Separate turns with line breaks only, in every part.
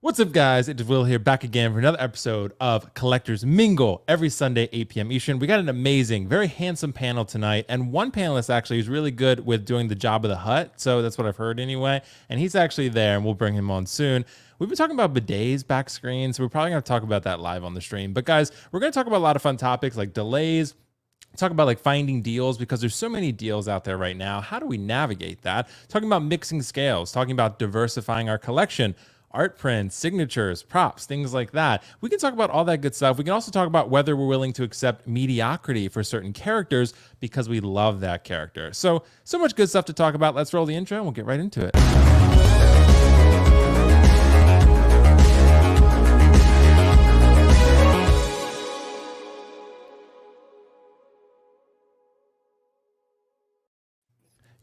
What's up, guys? It's Will here, back again for another episode of Collectors Mingle every Sunday, 8 p.m. Eastern. We got an amazing, very handsome panel tonight, and one panelist actually is really good with doing the job of the hut, so that's what I've heard anyway, and he's actually there, and we'll bring him on soon. We've been talking about bidets back screen, so we're probably going to talk about that live on the stream. But guys, we're going to talk about a lot of fun topics like delays, talk about like finding deals because there's so many deals out there right now. How do we navigate that? Talking about mixing scales, talking about diversifying our collection, art prints, signatures, props, things like that. We can talk about all that good stuff. We can also talk about whether we're willing to accept mediocrity for certain characters because we love that character. So much good stuff to talk about. Let's roll the intro and we'll get right into it.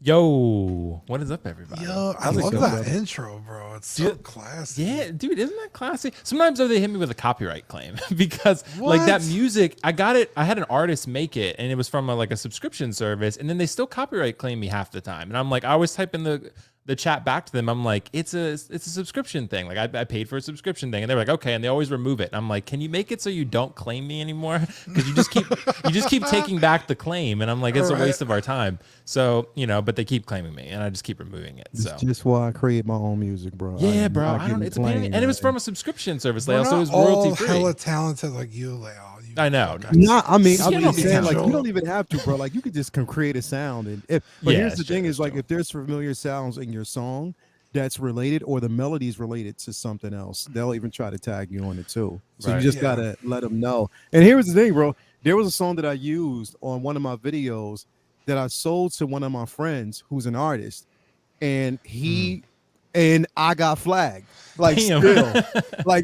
Yo, what is up, everybody?
Yo, I love that intro, bro. It's so classy.
Yeah, dude, isn't that classy? Sometimes though they hit me with a copyright claim because like that music, I got it. I had an artist make it, and it was from like a subscription service, and then they still copyright claim me half the time. And I'm like, I always type in the chat back to them. I'm like, it's a subscription thing. Like I paid for a subscription thing, and they're like, okay, and they always remove it. And I'm like, can you make it so you don't claim me anymore? Because you just keep taking back the claim, and I'm like, it's a waste of our time. So but they keep claiming me, and I just keep removing it. So
it's just why I create my own music, bro.
Yeah, bro. I don't. It's a pain, and it was from a subscription service, Lael, so it was royalty free.
Hella talented like you, Lael.
I know.
I'm saying like you don't even have to, bro. Like you could just create a sound, and here's the thing: is like if there's familiar sounds in your song that's related, or the melody's related to something else, they'll even try to tag you on it too. So you just gotta let them know. And here's the thing, bro. There was a song that I used on one of my videos that I sold to one of my friends who's an artist, and and I got flagged, like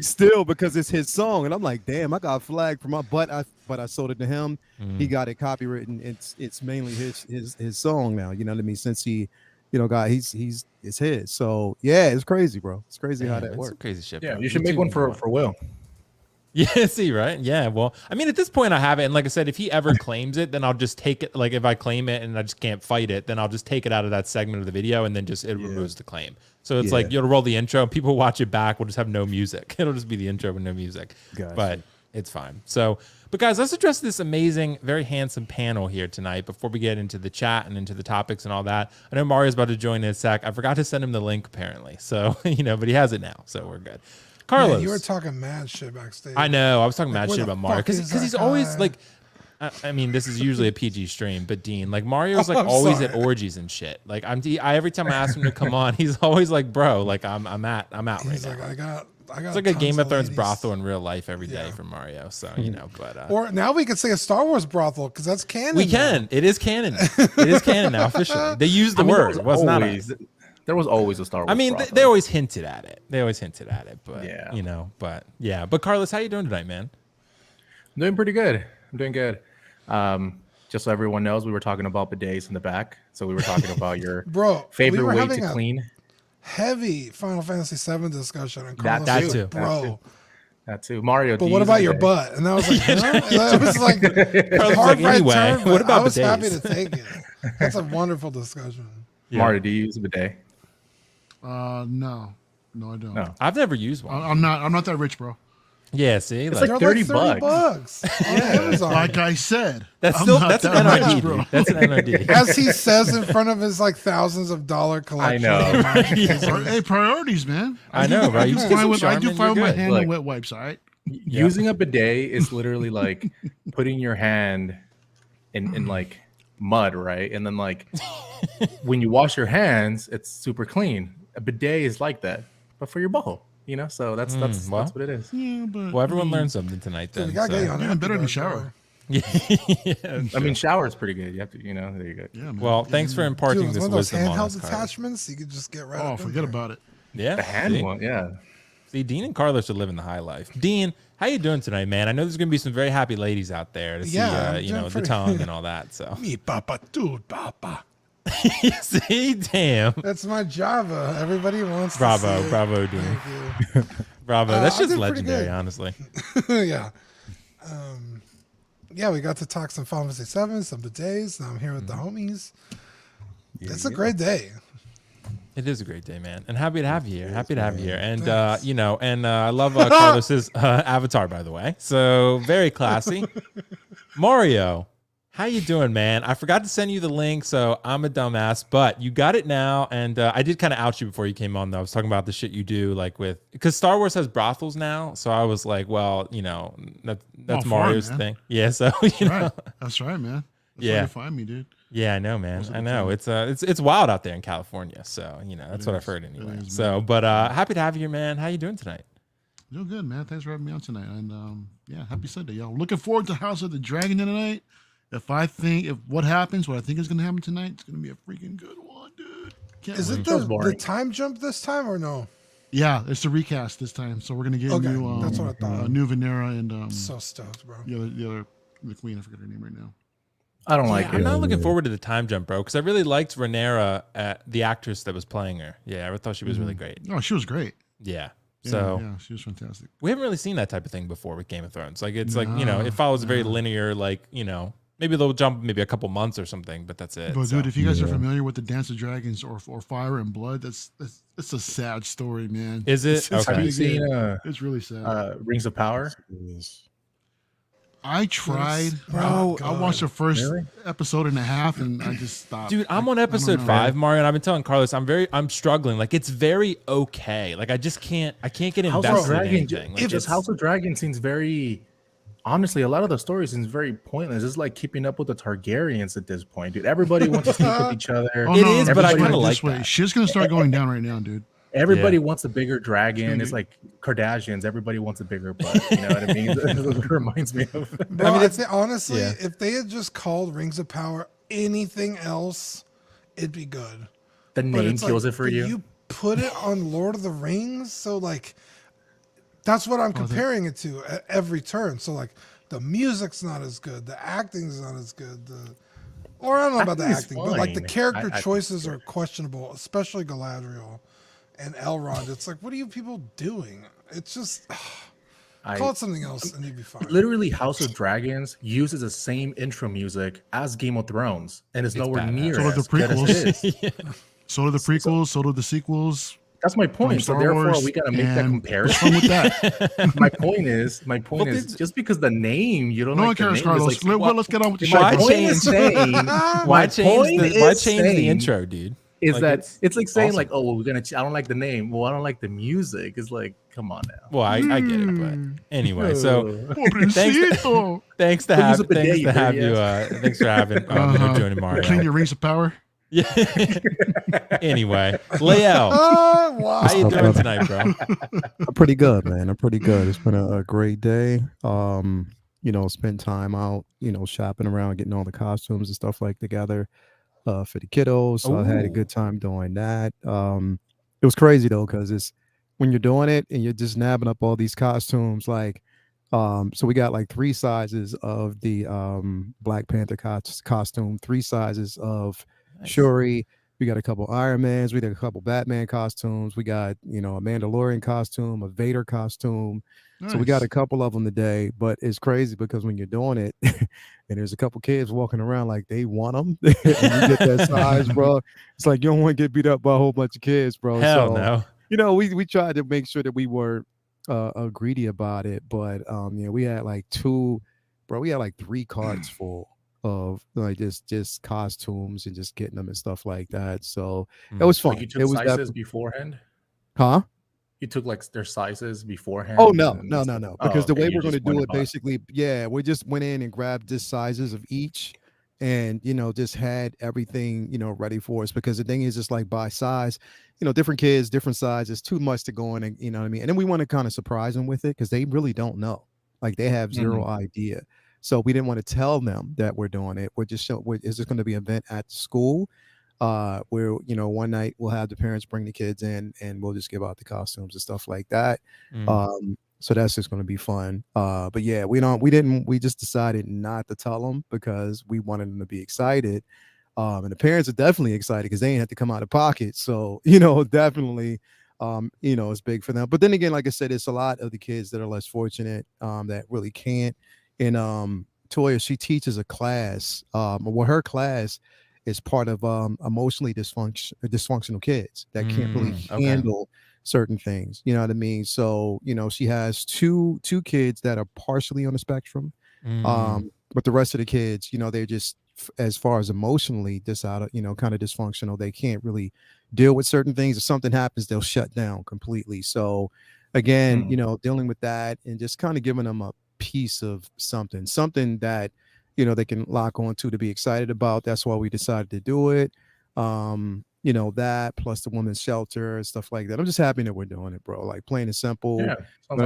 still because it's his song, and I'm like, damn, I got flagged for but I sold it to him. He got it copywritten. It's mainly his song now. You know what I mean? Since he, it's his. So yeah, it's crazy, bro. It's crazy how that works.
Crazy shit.
Yeah,
bro.
you should make one for Will.
Yeah, see, right? Yeah, well, I mean, at this point I have it, and like I said, if he ever claims it, then I'll just take it. Like if I claim it and I just can't fight it, then I'll just take it out of that segment of the video, and then it removes the claim. So it's like you'll roll the intro, and people watch it back. We'll just have no music. It'll just be the intro with no music. Gotcha. But it's fine. But guys, let's address this amazing, very handsome panel here tonight before we get into the chat and into the topics and all that. I know Mario's about to join in a sec. I forgot to send him the link apparently, so but he has it now, so we're good. Carlos,
you were talking mad shit backstage.
I know. I was talking mad shit about Mario because he's always like, I mean, this is usually a PG stream, but Dean, like Mario's like always at orgies and shit. Like every time I ask him to come on, he's always like, bro, like I'm out
He's
right
like,
now.
I got
It's like a Game of Thrones
ladies.
brothel in real life every day for Mario. So but
or now we could say a Star Wars brothel because that's canon.
We can. It is canon. It is canon now officially. They used the word. It was not us.
There was always a Star Wars.
I mean, they always hinted at it. But But Carlos, how you doing tonight, man?
I'm doing pretty good. Just so everyone knows, we were talking about bidets in the back. So we were talking about your favorite way to clean.
Heavy Final Fantasy VII discussion. And
that too,
bro.
That too, Mario.
But what about your butt? And I was like, it was like hard right
anyway.
turn.
What about
I was
bidets?
happy to take it. That's a wonderful discussion.
Yeah. Mario, do you use a bidet?
No, I don't.
No.
I've never used one.
I'm not that rich, bro.
Yeah, see,
it's like $30
bucks.
Like I said,
that's an NRD, bro. That's an NRD.
As he says in front of his like thousands of dollar collection.
I know.
Hey, priorities, man.
I know, right?
I do fine with my hand and wet wipes. All right.
Using a bidet is literally like putting your hand in like mud, right? And then like when you wash your hands, it's super clean. A bidet is like that, but for your butthole. So that's what it is.
Yeah, but
well, everyone learned something tonight. Then,
better than shower.
Yeah,
I mean, shower is pretty good. You have to, there you go.
Yeah, man.
Well, thanks for imparting this wisdom on us,
handheld attachments. You could just get right.
Oh, forget about it.
Yeah,
the hand one. Yeah.
See, Dean and Carlos are living the high life. Dean, how you doing tonight, man? I know there's gonna be some very happy ladies out there to see, the tongue and all that. So
me, papa, dude, papa.
See, damn.
That's my Java. Everybody wants.
Bravo,
to see
bravo,
it.
Dean.
Thank you.
Bravo. That's just
I did pretty
legendary,
good.
honestly.
Yeah. We got to talk some Final Fantasy VII, some bidets. Now I'm here with the homies. It's a great day.
It is a great day, man, and happy to have you here. Happy to have you here, and I love Carlos's avatar, by the way. So very classy. Mario, how you doing, man? I forgot to send you the link, so I'm a dumbass, but you got it now. And I did kind of out you before you came on, though. I was talking about the shit you do, like because Star Wars has brothels now, so I was like, well, that's Mario's thing. Yeah, so
That's right, man. That's
yeah,
where you find me, dude.
Yeah, I know, man. I know it's wild out there in California. So that's what I've heard anyway. So, but happy to have you here, man. How you doing tonight?
Doing good, man. Thanks for having me on tonight. And happy Sunday, y'all. Looking forward to House of the Dragon tonight. If what happens, what I think is going to happen tonight, it's going to be a freaking good one, dude.
Is it the time jump this time or no?
Yeah, it's the recast this time. So we're going to get new. That's what I thought. New Vanera and
so stoked, bro.
The queen. I forget her name right now.
I don't like it.
I'm not looking forward to the time jump, bro, because I really liked Rhaenyra, the actress that was playing her. Yeah, I thought she was really great.
Oh, she was great.
Yeah.
Yeah, she was fantastic.
We haven't really seen that type of thing before with Game of Thrones. Like it's it follows a very linear, maybe they'll jump maybe a couple months or something, but that's it.
But dude, if you guys are familiar with the Dance of Dragons or Fire and Blood, it's a sad story, man.
Is it?
It's
Have you seen
it's really sad.
Rings of Power?
I tried,
bro.
I watched the first episode and a half, and I just stopped.
Dude, I'm on episode 5, Mario, and I've been telling Carlos I'm struggling. Like it's very okay. Like I can't get invested in anything. Like,
House of Dragon seems very. Honestly, a lot of the story seems very pointless. It's like keeping up with the Targaryens at this point, dude. Everybody wants to sleep with each other.
It is, but I kind of like that.
Shit's gonna start going down right now, dude.
Everybody wants a bigger dragon. It's like Kardashians. Everybody wants a bigger butt. You know what I mean? It reminds me of.
Bro, I think, honestly, if they had just called Rings of Power anything else, it'd be good.
The name kills it for you.
You put it on Lord of the Rings, so like that's what I'm comparing it to at every turn. So like the music's not as good, the acting's not as good. Or I don't know about the acting, but like the character choices are questionable, especially Galadriel and Elrond. It's like, what are you people doing? It's just call it something else and you'd be fine.
Literally, House of Dragons uses the same intro music as Game of Thrones, and it's nowhere near
so
as
the
good as it is.
So do the prequels, so do the sequels.
That's my point. So therefore, we got to make that comparison.
With that?
my point is, just because the name you don't.
No
like
one cares,
the name,
Carlos.
like,
let's get on with the show.
Why change the intro, dude?
Is like that it's like saying awesome. Like, oh, well, I don't like the name. Well, I don't like the music. It's like, come on now.
Well, I get it, but anyway. So thanks to have you. Thanks for having joining Mario.
Clean your Rings of Power.
Yeah. Anyway, Lael, how you doing tonight, bro?
I'm pretty good, man. I'm pretty good. It's been a great day. Spend time out, shopping around, getting all the costumes and stuff like together. For the kiddos. So I had a good time doing that. It was crazy though, because it's when you're doing it and you're just nabbing up all these costumes, like so we got like 3 sizes of the Black Panther costume, 3 sizes of Shuri. We got a couple Iron Mans, we got a couple Batman costumes, we got a Mandalorian costume, a Vader costume. Nice. So we got a couple of them today, but it's crazy because when you're doing it and there's a couple kids walking around like they want them and you get that size, bro, it's like you don't want to get beat up by a whole bunch of kids, bro.
Hell no.
We tried to make sure that we were greedy about it, but we had like 3 carts full of like just costumes and just getting them and stuff like that. So it was fun.
Like you took
it was
sizes beforehand?
Huh?
You took like their sizes beforehand?
Oh no. Because the way we're going to do it, basically, we just went in and grabbed just sizes of each, and just had everything ready for us. Because the thing is, just like by size, different kids, different sizes, too much to go in, and you know what I mean. And then we want to kind of surprise them with it because they really don't know, like they have zero idea. So we didn't want to tell them that we're doing it. We're just it's just going to be an event at school. Where one night we'll have the parents bring the kids in and we'll just give out the costumes and stuff like that. So that's just going to be fun. But yeah, we just decided not to tell them because we wanted them to be excited. And the parents are definitely excited because they ain't have to come out of pocket. So definitely it's big for them. But then again, like I said, it's a lot of the kids that are less fortunate that really can't. And Toya, she teaches a class. Her class is part of emotionally dysfunctional kids that can't really
Okay.
handle certain things. You know what I mean? So, she has two kids that are partially on the spectrum. But the rest of the kids, they're just as far as emotionally kind of dysfunctional. They can't really deal with certain things. If something happens, they'll shut down completely. So again, dealing with that and just kind of giving them a piece of something that they can lock on to be excited about. That's why we decided to do it. That plus the women's shelter and stuff like that. I'm just happy that we're doing it, bro. Like plain and simple.
Yeah,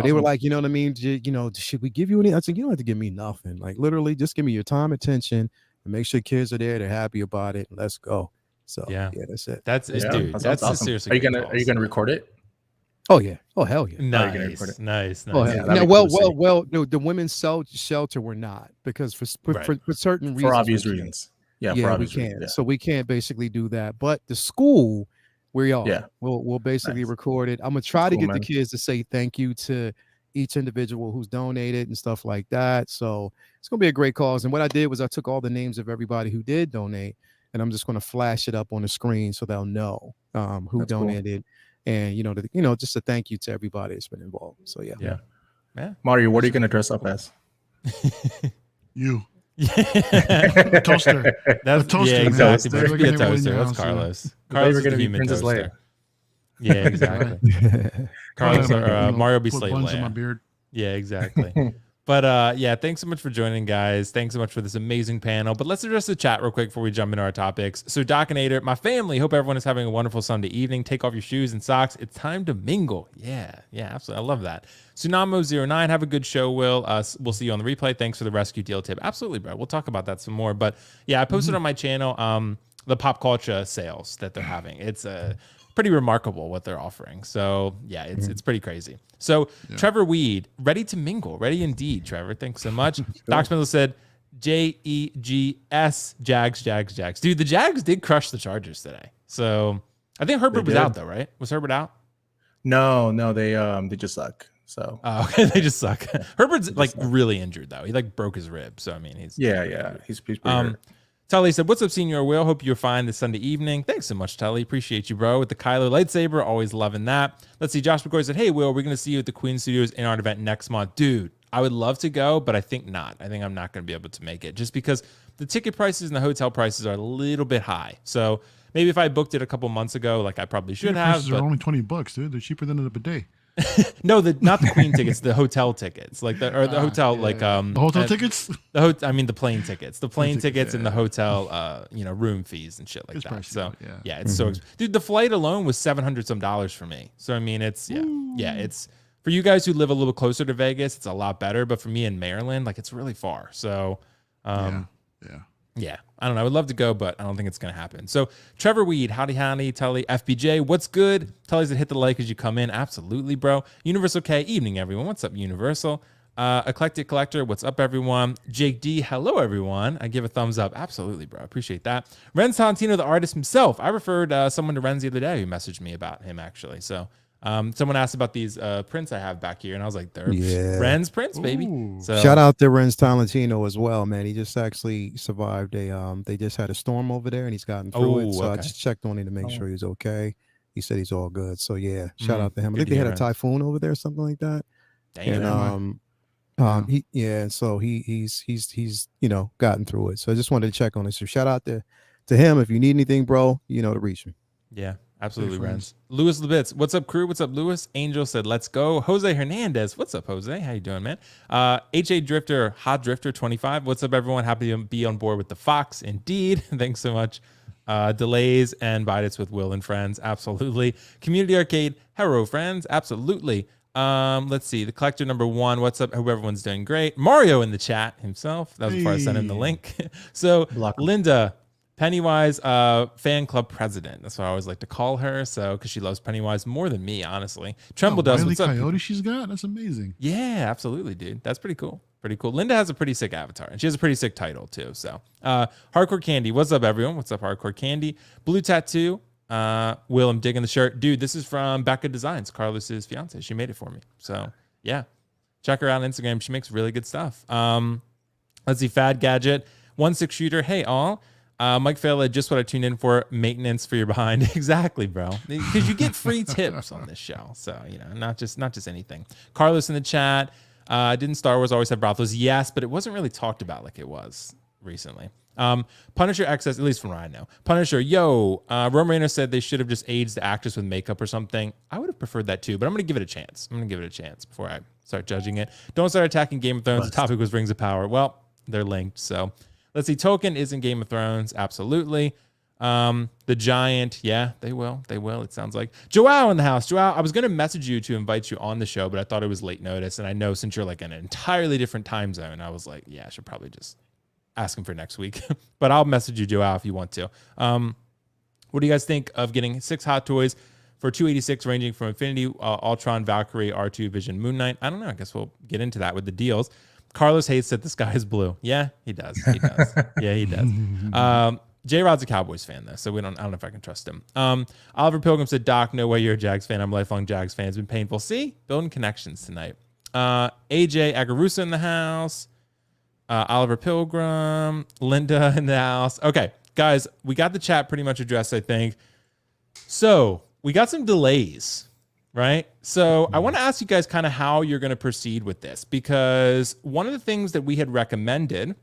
They were like, you know what I mean? Should we give you any? I said, you don't have to give me nothing. Like literally just give me your time, attention, and make sure kids are there. They're happy about it. Let's go. So yeah, that's it.
Dude. That's
awesome.
Seriously.
Are you gonna record it?
Oh yeah. Oh hell yeah.
Nice.
Oh,
Yeah,
yeah. Well, the women's shelter we're not because for certain reasons.
For obvious reasons. Yeah,
we can't. Yeah. So we can't basically do that. But the school, we are. Yeah. We'll basically record it. I'm gonna try to get the kids to say thank you to each individual who's donated and stuff like that. So it's gonna be a great cause. And what I did was I took all the names of everybody who did donate, and I'm just gonna flash it up on the screen so they'll know who donated. Cool. And just a thank you to everybody that's been involved. So yeah.
Mario, what are you gonna dress up as?
You. A toaster.
That's
a toaster.
Yeah, exactly. Better be a toaster. That's
house,
Carlos.
Carlos is
going
to be Princess Leia.
Yeah, exactly. Carlos or Mario be Slave
buns in
Leia.
my beard.
Yeah, exactly. But thanks so much for joining, guys. Thanks so much for this amazing panel. But let's address the chat real quick before we jump into our topics. So, Docinator, my family, hope everyone is having a wonderful Sunday evening. Take off your shoes and socks. It's time to mingle. Yeah, absolutely. I love that. Tsunamo09, have a good show, Will. We'll see you on the replay. Thanks for the rescue deal tip. Absolutely, bro. We'll talk about that some more. But yeah, I posted on my channel the pop culture sales that they're having. It's pretty remarkable what they're offering. So yeah, it's pretty crazy. So Trevor Weed, ready to mingle. Ready indeed, Trevor. Thanks so much. Doc Spindle said JEGS, Jags. Dude, the Jags did crush the Chargers today. So I think Herbert was out though, right? Was Herbert out?
No, they just suck. So
okay, they just suck. Herbert's like really injured though. He like broke his rib. So I mean he's
he's pretty hurt.
Tully said, "What's up, Senior Will? Hope you're fine this Sunday evening." Thanks so much, Tully. Appreciate you, bro. With the Kylo lightsaber, always loving that. Let's see. Josh McCoy said, "Hey, Will, we're going to see you at the Queen Studios in art event next month." Dude, I would love to go, but I think not. I think I'm not going to be able to make it just because the ticket prices and the hotel prices are a little bit high. So maybe if I booked it a couple months ago, like I probably should have.
Prices are only $20, dude. They're cheaper than a bidet.
No, not the Queen tickets, the hotel tickets, like the hotel,
the hotel tickets.
The plane tickets, and the hotel, room fees and shit like that. So it's so dude, the flight alone was $700 some for me. So I mean, it's it's for you guys who live a little closer to Vegas, it's a lot better. But for me in Maryland, like it's really far. So yeah, I don't know. I would love to go, but I don't think it's going to happen. So, Trevor Weed, howdy, Tully, FBJ, what's good? Tully's that hit the like as you come in. Absolutely, bro. Universal K, evening, everyone. What's up, Universal? Eclectic Collector, what's up, everyone? Jake D, hello, everyone. I give a thumbs up. Absolutely, bro. Appreciate that. Renz Tantino, the artist himself. I referred someone to Renz the other day who messaged me about him, actually. So, someone asked about these prints I have back here, and I was like, they're Ren's prints, baby. So
shout out to Renz Tolentino as well, man. He just actually survived they just had a storm over there and he's gotten through it. So I just checked on him to make sure he's okay. He said he's all good. So yeah, shout out to him. I think they had a typhoon over there or something like that.
Damn.
And he's gotten through it. So I just wanted to check on it. So shout out to him. If you need anything, bro, you know to reach me.
Yeah. Absolutely, Renz. Louis Lebitz, what's up, crew? What's up, Louis? Angel said, let's go. Jose Hernandez, what's up, Jose? How you doing, man? HA Drifter, Hot Drifter 25, what's up, everyone? Happy to be on board with the Fox, indeed. Thanks so much. Delays and bidets with Will and friends, absolutely. Community Arcade, hello, friends, absolutely. Let's see, the Collector number 1, what's up? Hope everyone's doing great. Mario in the chat himself. That was before I sent him the link. So, Linda, Pennywise fan club president. That's what I always like to call her. So, because she loves Pennywise more than me, honestly. Tremble does.
What's up? Coyote she's got? That's amazing.
Yeah, absolutely, dude. That's pretty cool. Pretty cool. Linda has a pretty sick avatar, and she has a pretty sick title too. So, Hardcore Candy. What's up, everyone? What's up, Hardcore Candy? Blue Tattoo. Will, I'm digging the shirt, dude. This is from Becca Designs, Carlos's fiance. She made it for me. So, yeah, check her out on Instagram. She makes really good stuff. Let's see. Fad Gadget, 1-6 shooter. Hey, all. Mike Fela, just what I tuned in for, maintenance for your behind. Exactly, bro. Because you get free tips on this show. So, not just anything. Carlos in the chat, didn't Star Wars always have brothels? Yes, but it wasn't really talked about like it was recently. Punisher XS, at least from what I know. Punisher, Rome Reigns said they should have just aged the actress with makeup or something. I would have preferred that too, but I'm going to give it a chance. Before I start judging it. Don't start attacking Game of Thrones. The topic was Rings of Power. Well, they're linked, so... Let's see. Token is in Game of Thrones. Absolutely. The Giant. Yeah, they will. It sounds like. Joao in the house. Joao, I was going to message you to invite you on the show, but I thought it was late notice. And I know since you're like in an entirely different time zone, I was like, yeah, I should probably just ask him for next week. But I'll message you, Joao, if you want to. What do you guys think of getting 6 Hot Toys for $286 ranging from Infinity, Ultron, Valkyrie, R2, Vision, Moon Knight? I don't know. I guess we'll get into that with the deals. Carlos hates that the sky is blue. Yeah, he does. Yeah, he does. J-Rod's a Cowboys fan, though, so I don't know if I can trust him. Oliver Pilgrim said, Doc, no way you're a Jags fan. I'm a lifelong Jags fan. It's been painful. See? Building connections tonight. AJ Agarusa in the house. Oliver Pilgrim. Linda in the house. Okay, guys, we got the chat pretty much addressed, I think. So we got some delays. Right. So I want to ask you guys kind of how you're going to proceed with this, because one of the things that we had recommended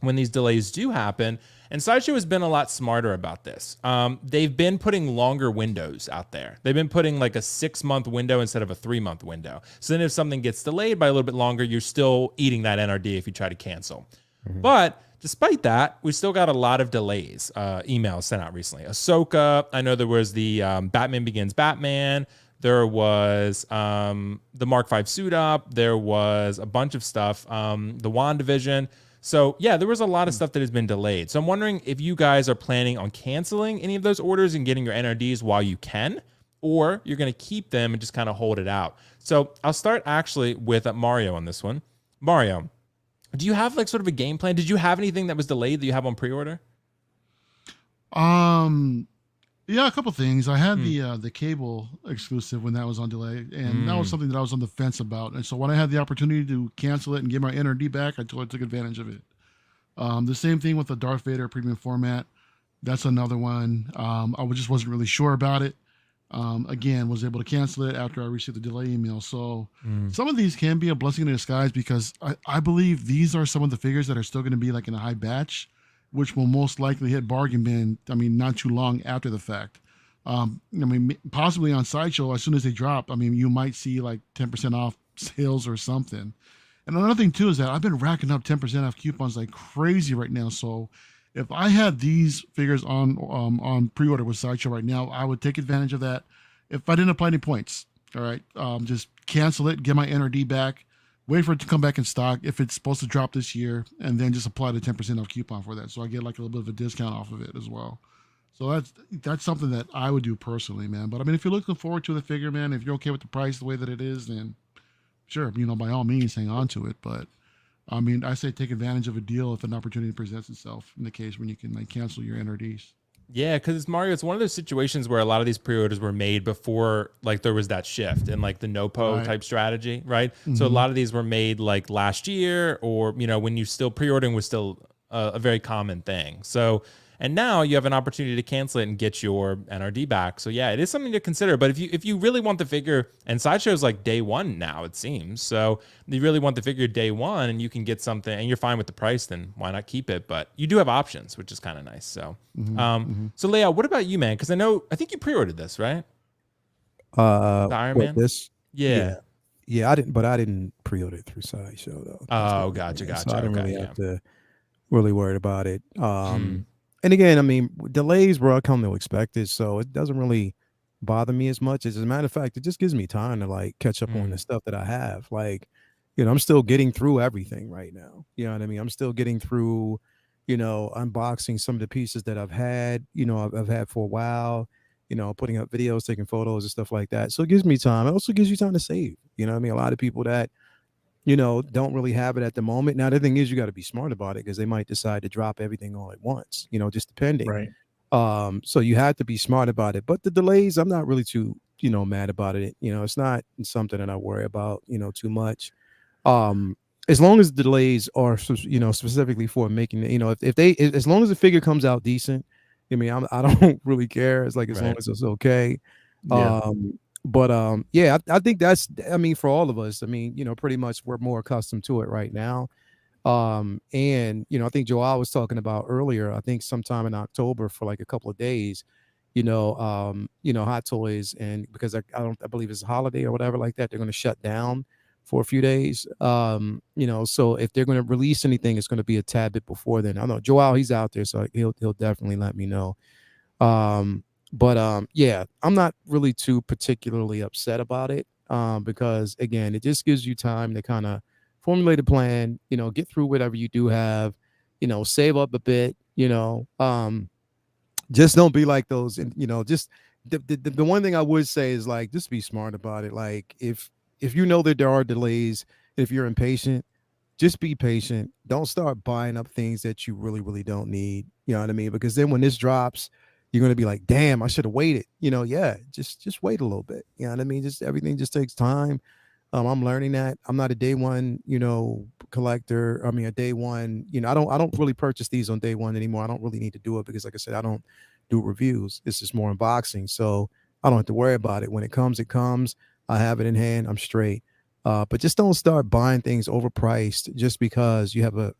when these delays do happen, and Sideshow has been a lot smarter about this. They've been putting longer windows out there. They've been putting like a 6-month window instead of a 3-month window. So then if something gets delayed by a little bit longer, you're still eating that NRD if you try to cancel. But despite that, we still got a lot of delays. Emails sent out recently. Ahsoka. I know there was the Batman Begins Batman. There was the Mark V suit up. There was a bunch of stuff. The WandaVision. So, yeah, there was a lot of stuff that has been delayed. So I'm wondering if you guys are planning on canceling any of those orders and getting your NRDs while you can, or you're going to keep them and just kind of hold it out. So I'll start actually with Mario on this one. Mario, do you have like sort of a game plan? Did you have anything that was delayed that you have on pre-order?
Yeah, a couple things. I had the cable exclusive when that was on delay, and that was something that I was on the fence about. And so when I had the opportunity to cancel it and get my NRD back, I took advantage of it. The same thing with the Darth Vader premium format. That's another one. I just wasn't really sure about it. Again, was able to cancel it after I received the delay email. So some of these can be a blessing in disguise, because I believe these are some of the figures that are still going to be like in a high batch, which will most likely hit bargain bin, not too long after the fact. Possibly on Sideshow, as soon as they drop, you might see like 10% off sales or something. And another thing too is that I've been racking up 10% off coupons like crazy right now. So if I had these figures on pre-order with Sideshow right now, I would take advantage of that. If I didn't apply any points, all right, just cancel it, get my NRD back, wait for it to come back in stock if it's supposed to drop this year, and then just apply the 10% off coupon for that. So I get like a little bit of a discount off of it as well. So that's something that I would do personally, man. But if you're looking forward to the figure, man, if you're okay with the price the way that it is, then sure, by all means, hang on to it. But I say take advantage of a deal if an opportunity presents itself, in the case when you can like cancel your NRDs.
Yeah, because it's Mario. It's one of those situations where a lot of these pre-orders were made before like there was that shift in like the no-po type strategy, right? So a lot of these were made like last year, or when you still pre-ordering was still a very common thing. So, and now you have an opportunity to cancel it and get your NRD back. So yeah, it is something to consider. But if you really want the figure, and Sideshow's like day one now, it seems. So you really want the figure day one, and you can get something, and you're fine with the price, then why not keep it? But you do have options, which is kind of nice. So, so Leia, what about you, man? Because I think you pre-ordered this, right? The Iron Man.
This?
Yeah.
Yeah, I didn't pre-order it through Sideshow though.
Oh, gotcha.
So I didn't really have to really worry about it. And again, delays were come to expected, so it doesn't really bother me as much. As a matter of fact, it just gives me time to like catch up on the stuff that I have. Like, I'm still getting through everything right now. You know what I mean? I'm still getting through, unboxing some of the pieces that I've had, I've had for a while, putting up videos, taking photos and stuff like that. So it gives me time. It also gives you time to save. A lot of people that, don't really have it at the moment. Now, the thing is, you got to be smart about it, because they might decide to drop everything all at once, just depending.
Right.
So you have to be smart about it. But the delays, I'm not really too, mad about it. It's not something that I worry about, too much. as long as the delays are, specifically for making it, as long as the figure comes out decent, I mean, I don't really care. It's like, as long
Right.
as it's okay.
Yeah.
Yeah, I think that's, I mean, for all of us, I mean, pretty much we're more accustomed to it right now. And I think Joel was talking about earlier, I think sometime in October for like a couple of days, Hot Toys, and because I believe it's a holiday or whatever like that, they're going to shut down for a few days. So if they're going to release anything, it's going to be a tad bit before then. I know Joel, he's out there, so he'll definitely let me know. Yeah, I'm not really too particularly upset about it, because again, it just gives you time to kind of formulate a plan, get through whatever you do have, save up a bit, just don't be like those. And just the one thing I would say is, like, just be smart about it. Like, if that there are delays, if you're impatient, just be patient. Don't start buying up things that you really, really don't need. You know what I mean? Because then when this drops, you're going to be like, damn, I should have waited. Yeah, just wait a little bit. You know what I mean? Just everything just takes time. I'm learning that. I'm not a day one, collector. I mean, a day one, I don't really purchase these on day one anymore. I don't really need to do it because, like I said, I don't do reviews. It's just more unboxing. So I don't have to worry about it. When it comes, it comes. I have it in hand. I'm straight. But just don't start buying things overpriced just because you have a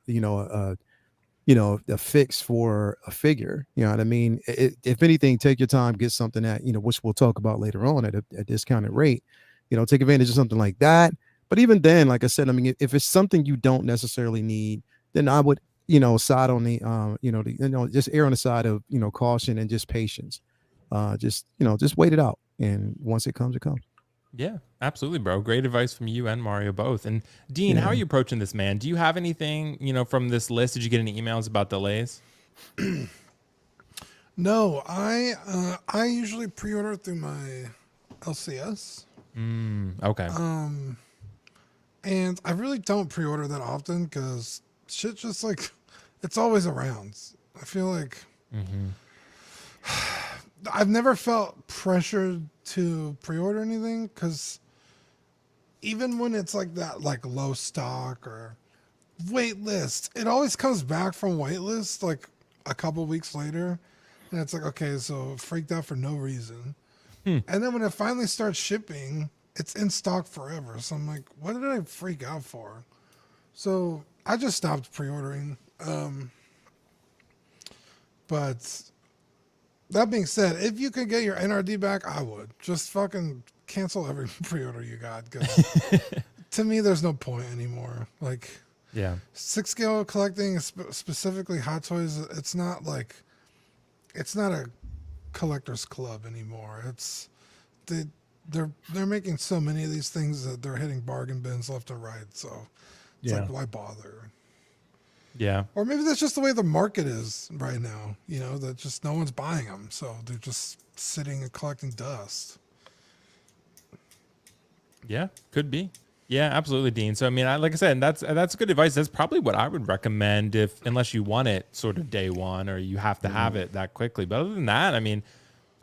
fix for a figure. You know what I mean? If anything, take your time, get something that, which we'll talk about later on at a discounted rate. Take advantage of something like that. But even then, like I said, I mean, if it's something you don't necessarily need, then I would, side on the, just err on the side of, caution and just patience. Just wait it out. And once it comes, it comes.
Yeah, absolutely, bro. Great advice from you and Mario both. And Dean, how are you approaching this, man? Do you have anything, from this list? Did you get any emails about delays?
No, I usually pre-order through my LCS.
Okay.
And I really don't pre-order that often because shit just like, it's always around. I feel like I've never felt pressured to pre-order anything because even when it's like that, like low stock or wait list, it always comes back from wait list like a couple weeks later. And it's like, okay, so freaked out for no reason. And then when it finally starts shipping, it's in stock forever. So I'm like, what did I freak out for? So I just stopped pre-ordering. But that being said, if you could get your NRD back, I would. Just fucking cancel every pre-order you got. Because to me, there's no point anymore. Like,
Yeah.
6-scale collecting, specifically Hot Toys, it's not a collector's club anymore. They're making so many of these things that they're hitting bargain bins left and right. So it's like, why bother?
Yeah.
Or maybe that's just the way the market is right now. That just no one's buying them, so they're just sitting and collecting dust.
Yeah, could be. Yeah, absolutely, Dean. So, I mean, like I said, that's good advice. That's probably what I would recommend unless you want it sort of day one or you have to have it that quickly. But other than that, I mean,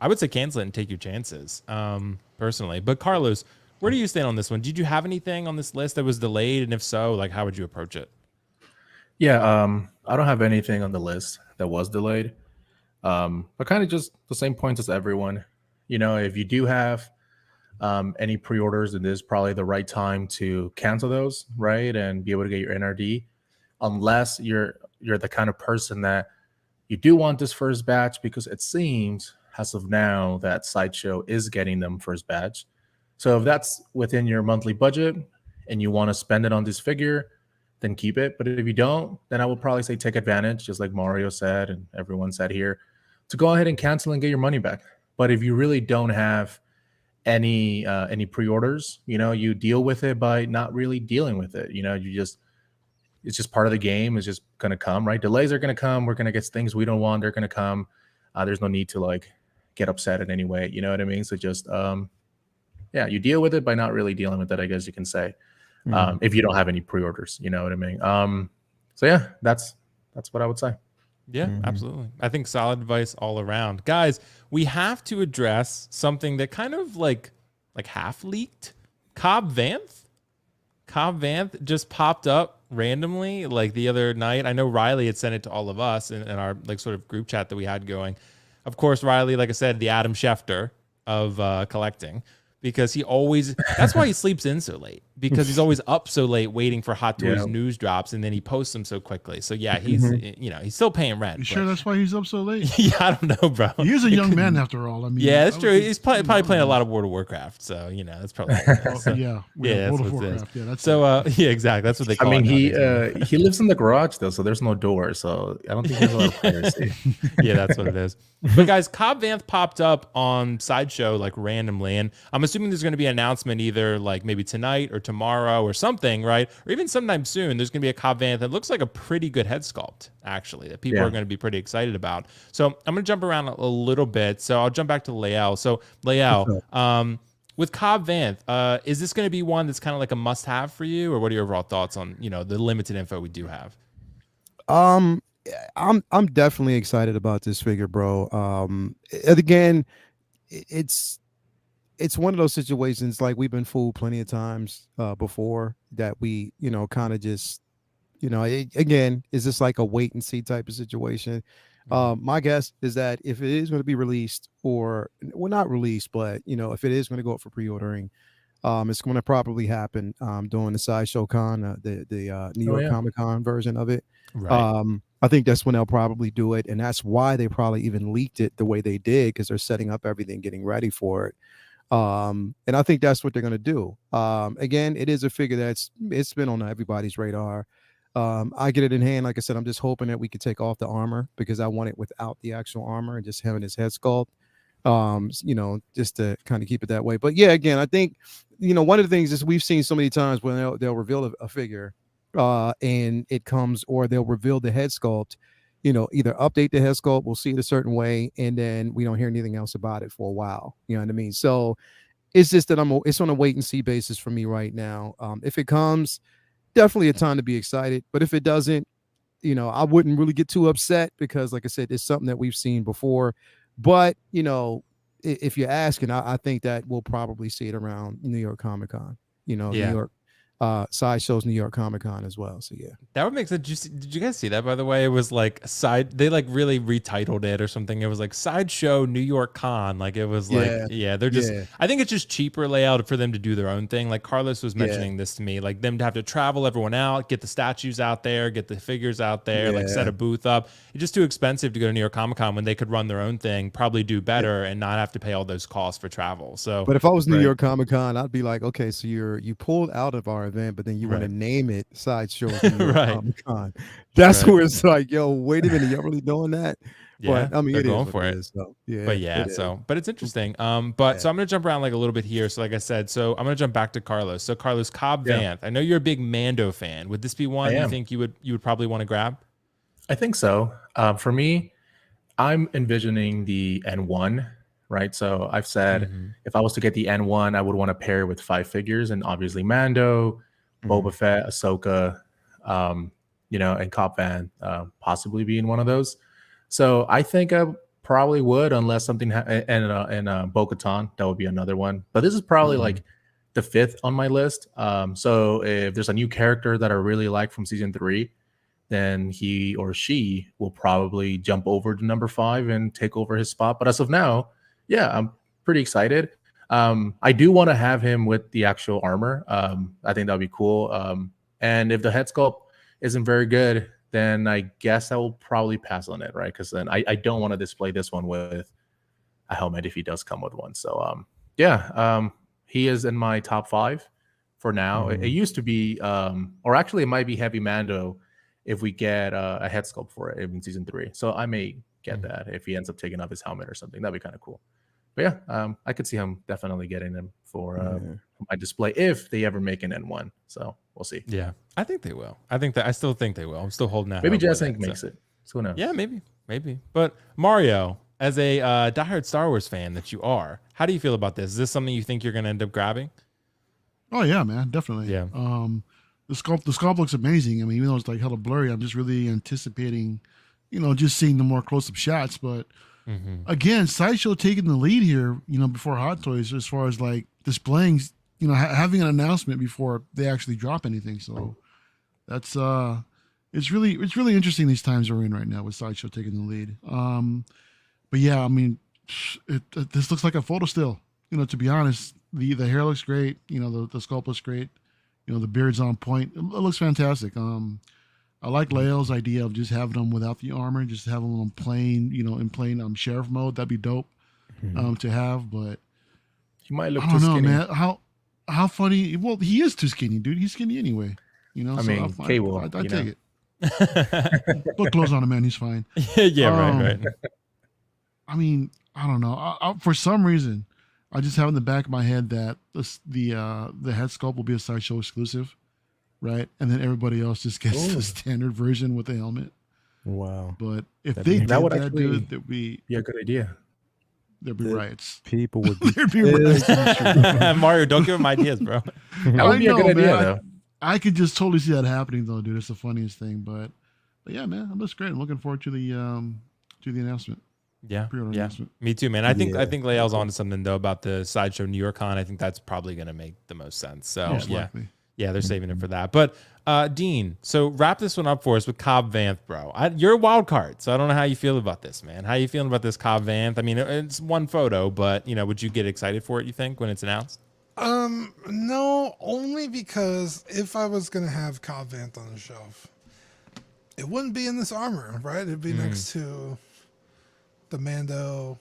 I would say cancel it and take your chances, personally. But Carlos, where do you stand on this one? Did you have anything on this list that was delayed? And if so, like, how would you approach it?
Yeah, I don't have anything on the list that was delayed. But kind of just the same points as everyone. If you do have any pre-orders, it is probably the right time to cancel those, right? And be able to get your NRD, unless you're the kind of person that you do want this first batch, because it seems as of now that Sideshow is getting them first batch. So if that's within your monthly budget and you want to spend it on this figure, then keep it. But if you don't, then I would probably say take advantage, just like Mario said and everyone said here, to go ahead and cancel and get your money back. But if you really don't have any pre-orders, you deal with it by not really dealing with it. It's just part of the game. It's just going to come, right? Delays are going to come. We're going to get things we don't want. They're going to come. There's no need to like get upset in any way. You know what I mean? So just, you deal with it by not really dealing with it, I guess you can say. If you don't have any pre-orders, you know what I mean? So yeah, that's what I would say.
Yeah, absolutely. I think solid advice all around. Guys, we have to address something that kind of like half leaked. Cobb Vanth Cobb Vanth just popped up randomly like the other night. I know Riley had sent it to all of us in our like sort of group chat that we had going. Of course, Riley, like I said, the Adam Schefter of collecting, because that's why he sleeps in so late, because he's always up so late waiting for Hot Toys news drops, and then he posts them so quickly. So yeah, he's he's still paying rent.
You sure that's why he's up so late?
Yeah, I don't know, bro.
He is a young man after all. I mean,
yeah, that's true. He's probably playing a lot of World of Warcraft, so that's probably
World of Warcraft. Yeah, that's
so. Yeah, exactly. That's what they call it.
I mean, he lives in the garage though, so there's no door, so I don't think there's a lot of privacy.
Yeah, that's what it is. But guys, Cobb Vanth popped up on Sideshow like randomly, and I'm assuming there's going to be an announcement either like maybe tonight or tomorrow or something, right? Or even sometime soon. There's going to be a Cobb Vanth that looks like a pretty good head sculpt, actually, that people are going to be pretty excited about. So I'm going to jump around a little bit. So I'll jump back to Lael. So Lael, with Cobb Vanth, is this going to be one that's kind of like a must-have for you, or what are your overall thoughts on the limited info we do have?
I'm definitely excited about this figure, bro. Again, it's one of those situations like we've been fooled plenty of times before that we kind of just again, is this like a wait and see type of situation? My guess is that if it is going to be released, or well, not released, but if it is going to go up for pre-ordering, it's going to probably happen during the Sideshow Con, the New York Comic Con version of it.
Right.
I think that's when they'll probably do it, and that's why they probably even leaked it the way they did, because they're setting up everything, getting ready for it. And I think that's what they're going to do. Again, it is a figure it's been on everybody's radar. I get it in hand. Like I said, I'm just hoping that we could take off the armor, because I want it without the actual armor and just having his head sculpt. Just to kind of keep it that way. But yeah, again, I think one of the things is we've seen so many times when they'll reveal a figure and it comes, or they'll reveal the head sculpt, either update the head sculpt, we'll see it a certain way, and then we don't hear anything else about it for a while. You know what I mean? So it's just that it's on a wait and see basis for me right now. If it comes, definitely a time to be excited. But if it doesn't, I wouldn't really get too upset, because like I said, it's something that we've seen before. But if you're asking, I think that we'll probably see it around New York Comic Con. New York Sideshow's New York Comic Con as well. So yeah, that
would make sense. Did you guys see that, by the way? It was like they like really retitled it or something. It was like Sideshow New York Con. Like it was like they're just I think it's just cheaper layout for them to do their own thing. Like Carlos was mentioning this to me, like them to have to travel everyone out, get the statues out there, get the figures out there, like set a booth up. It's just too expensive to go to New York Comic Con when they could run their own thing, probably do better and not have to pay all those costs for travel. So
but if I was New York Comic Con, I'd be like, okay, so you pulled out of our event, but then you want to name it Sideshow Comic Con. That's where it's like, yo, wait a minute, y'all really doing that?
Yeah,
but, I mean,
they're going for it.
So,
but it's interesting. So I'm gonna jump around like a little bit here. So like I said, so I'm gonna jump back to Carlos. So Carlos, Cobb Vanth. I know you're a big Mando fan. Would this be one you think you would probably want to grab?
I think so. For me, I'm envisioning the N1. Right. So I've said if I was to get the N1, I would want to pair with 5 figures, and obviously Mando, Boba Fett, Ahsoka, and Cobb Vanth possibly being one of those. So I think I probably would, unless something and Bo-Katan, that would be another one. But this is probably like the 5th on my list. So if there's a new character that I really like from season 3, then he or she will probably jump over to number 5 and take over his spot. But as of now, I'm pretty excited. I do want to have him with the actual armor. I think that'd be cool. And if the head sculpt isn't very good, then I guess I will probably pass on it, right? Because then I don't want to display this one with a helmet if he does come with one. So he is in my top 5 for now. It used to be, or actually it might be Heavy Mando if we get a head sculpt for it in season 3. So I may get that if he ends up taking off his helmet or something. That'd be kind of cool. But I could see him definitely getting them for my display if they ever make an N1. So we'll see.
Yeah, I think they will. I still think they will. I'm still holding out.
Maybe Jazz Inc. makes it. So who knows?
Yeah, maybe. But Mario, as a diehard Star Wars fan that you are, how do you feel about this? Is this something you think you're going to end up grabbing?
Oh yeah, man, definitely.
Yeah.
The sculpt looks amazing. I mean, even though it's like hella blurry, I'm just really anticipating, just seeing the more close-up shots. But again, Sideshow taking the lead here, before Hot Toys as far as like displaying having an announcement before they actually drop anything. So that's it's really interesting these times we're in right now with Sideshow taking the lead. But yeah, I mean, this looks like a photo still. To be honest, the hair looks great. The sculpt looks great. The beard's on point. It looks fantastic. I like Leo's idea of just having them without the armor, just having them plain, in plain sheriff mode. That'd be dope to have. But
He might look
I
too
don't know,
skinny.
man. How funny? Well, he is too skinny, dude. He's skinny anyway.
I mean, Cable.
I take it. Put clothes on him, man. He's fine.
Yeah, right.
I mean, I don't know. I, for some reason, I just have in the back of my head that the head sculpt will be a Sideshow exclusive, right? And then everybody else just gets the standard version with the helmet.
Wow.
But if they did
that would
that,
actually
dude, there'd be
good idea.
riots.
People would be
There'd be riots.
Mario, don't give him ideas, bro.
That would be a good idea, though.
I could just totally see that happening, though, dude. It's the funniest thing. But yeah, man, it looks great. I'm looking forward to the announcement.
Yeah,
Pre-order announcement.
me too, man. I think Lael's onto something though about the Sideshow New York Con. I think that's probably going to make the most sense. So
Most likely.
yeah, they're saving it for that. But Dean, so wrap this one up for us with Cobb Vanth, bro. You're a wild card, so I don't know how you feel about this, man. How you feeling about this Cobb Vanth? I mean, it's one photo, but would you get excited for it? You think when it's announced?
No, only because if I was gonna have Cobb Vanth on the shelf, it wouldn't be in this armor, right? It'd be next to the Mando,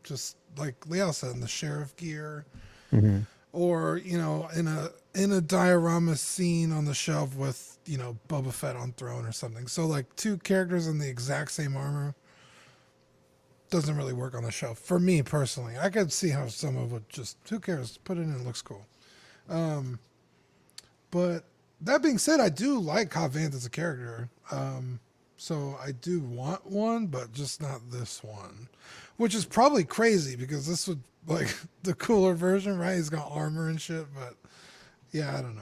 just like Leo said, in the sheriff gear, or in a diorama scene on the shelf with Boba Fett on throne or something. So like two characters in the exact same armor doesn't really work on the shelf for me personally. I could see how someone would just, who cares, put it in, it looks cool. But that being said, I do like Cobb Vanth as a character. So I do want one, but just not this one, which is probably crazy because this would like the cooler version, right? He's got armor and shit, but yeah, I don't know.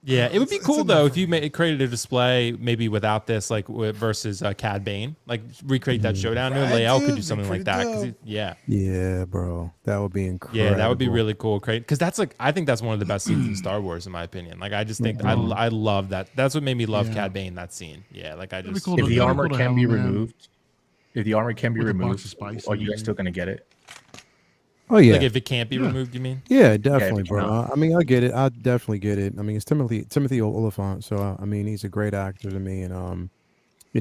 Yeah, it would be cool though if you created a display maybe without this, like versus Cad Bane, like recreate that showdown.
Right,
Lael could
dude,
do something like that. 'Cause
Yeah, bro. That would be incredible.
Yeah, that would be really cool. Because that's I think that's one of the best scenes in Star Wars, in my opinion. Like, I just think I love that. That's what made me love Cad Bane, that scene. Yeah, like I just.
If the armor can be removed, are you guys still gonna get it?
Oh yeah.
Like if it can't be removed, you mean?
Yeah, definitely,
Yeah,
bro. I mean, I get it. I definitely get it. I mean, it's Timothy Oliphant, so I mean, he's a great actor to me, and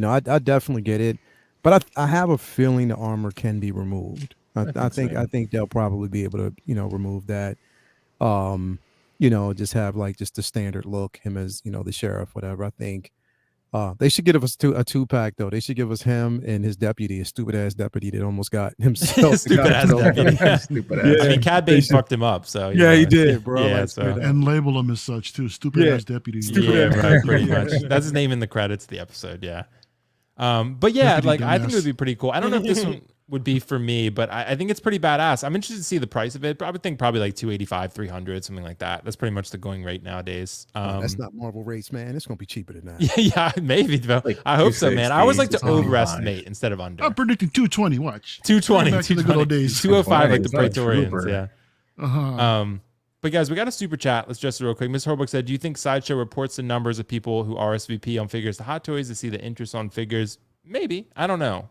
I definitely get it. But I have a feeling the armor can be removed. I think they'll probably be able to remove that. Just have like just the standard look, him as the sheriff, whatever. I think they should give us a 2-pack though. They should give us him and his deputy, a stupid ass deputy that almost got himself.
Stupid ass deputy. I mean, Cad Bane fucked him up, so
yeah, he did, bro.
Yeah,
and label him as such too. Stupid ass deputy.
Right, pretty much. That's his name in the credits of the episode. Yeah. But yeah,
Deputy
I think it
dumbass.
would be pretty cool. I don't know if this one would be for me, but I think it's pretty badass. I'm interested to see the price of it. I would think probably like $285, $300, something like that. That's pretty much the going rate nowadays.
That's not Marvel rates, man. It's gonna be cheaper than that.
Yeah, maybe. Though.
Like
I hope so, man. I always like to
260,
overestimate instead of under.
I'm predicting 220. Watch
220,
Back to the good old
220,
days.
205 like the
It's not a
Praetorians.
trooper.
Yeah. But guys, we got a super chat. Let's just real quick. Ms. Horbuck said, "Do you think Sideshow reports the numbers of people who RSVP on figures to Hot Toys to see the interest on figures?" Maybe. I don't know.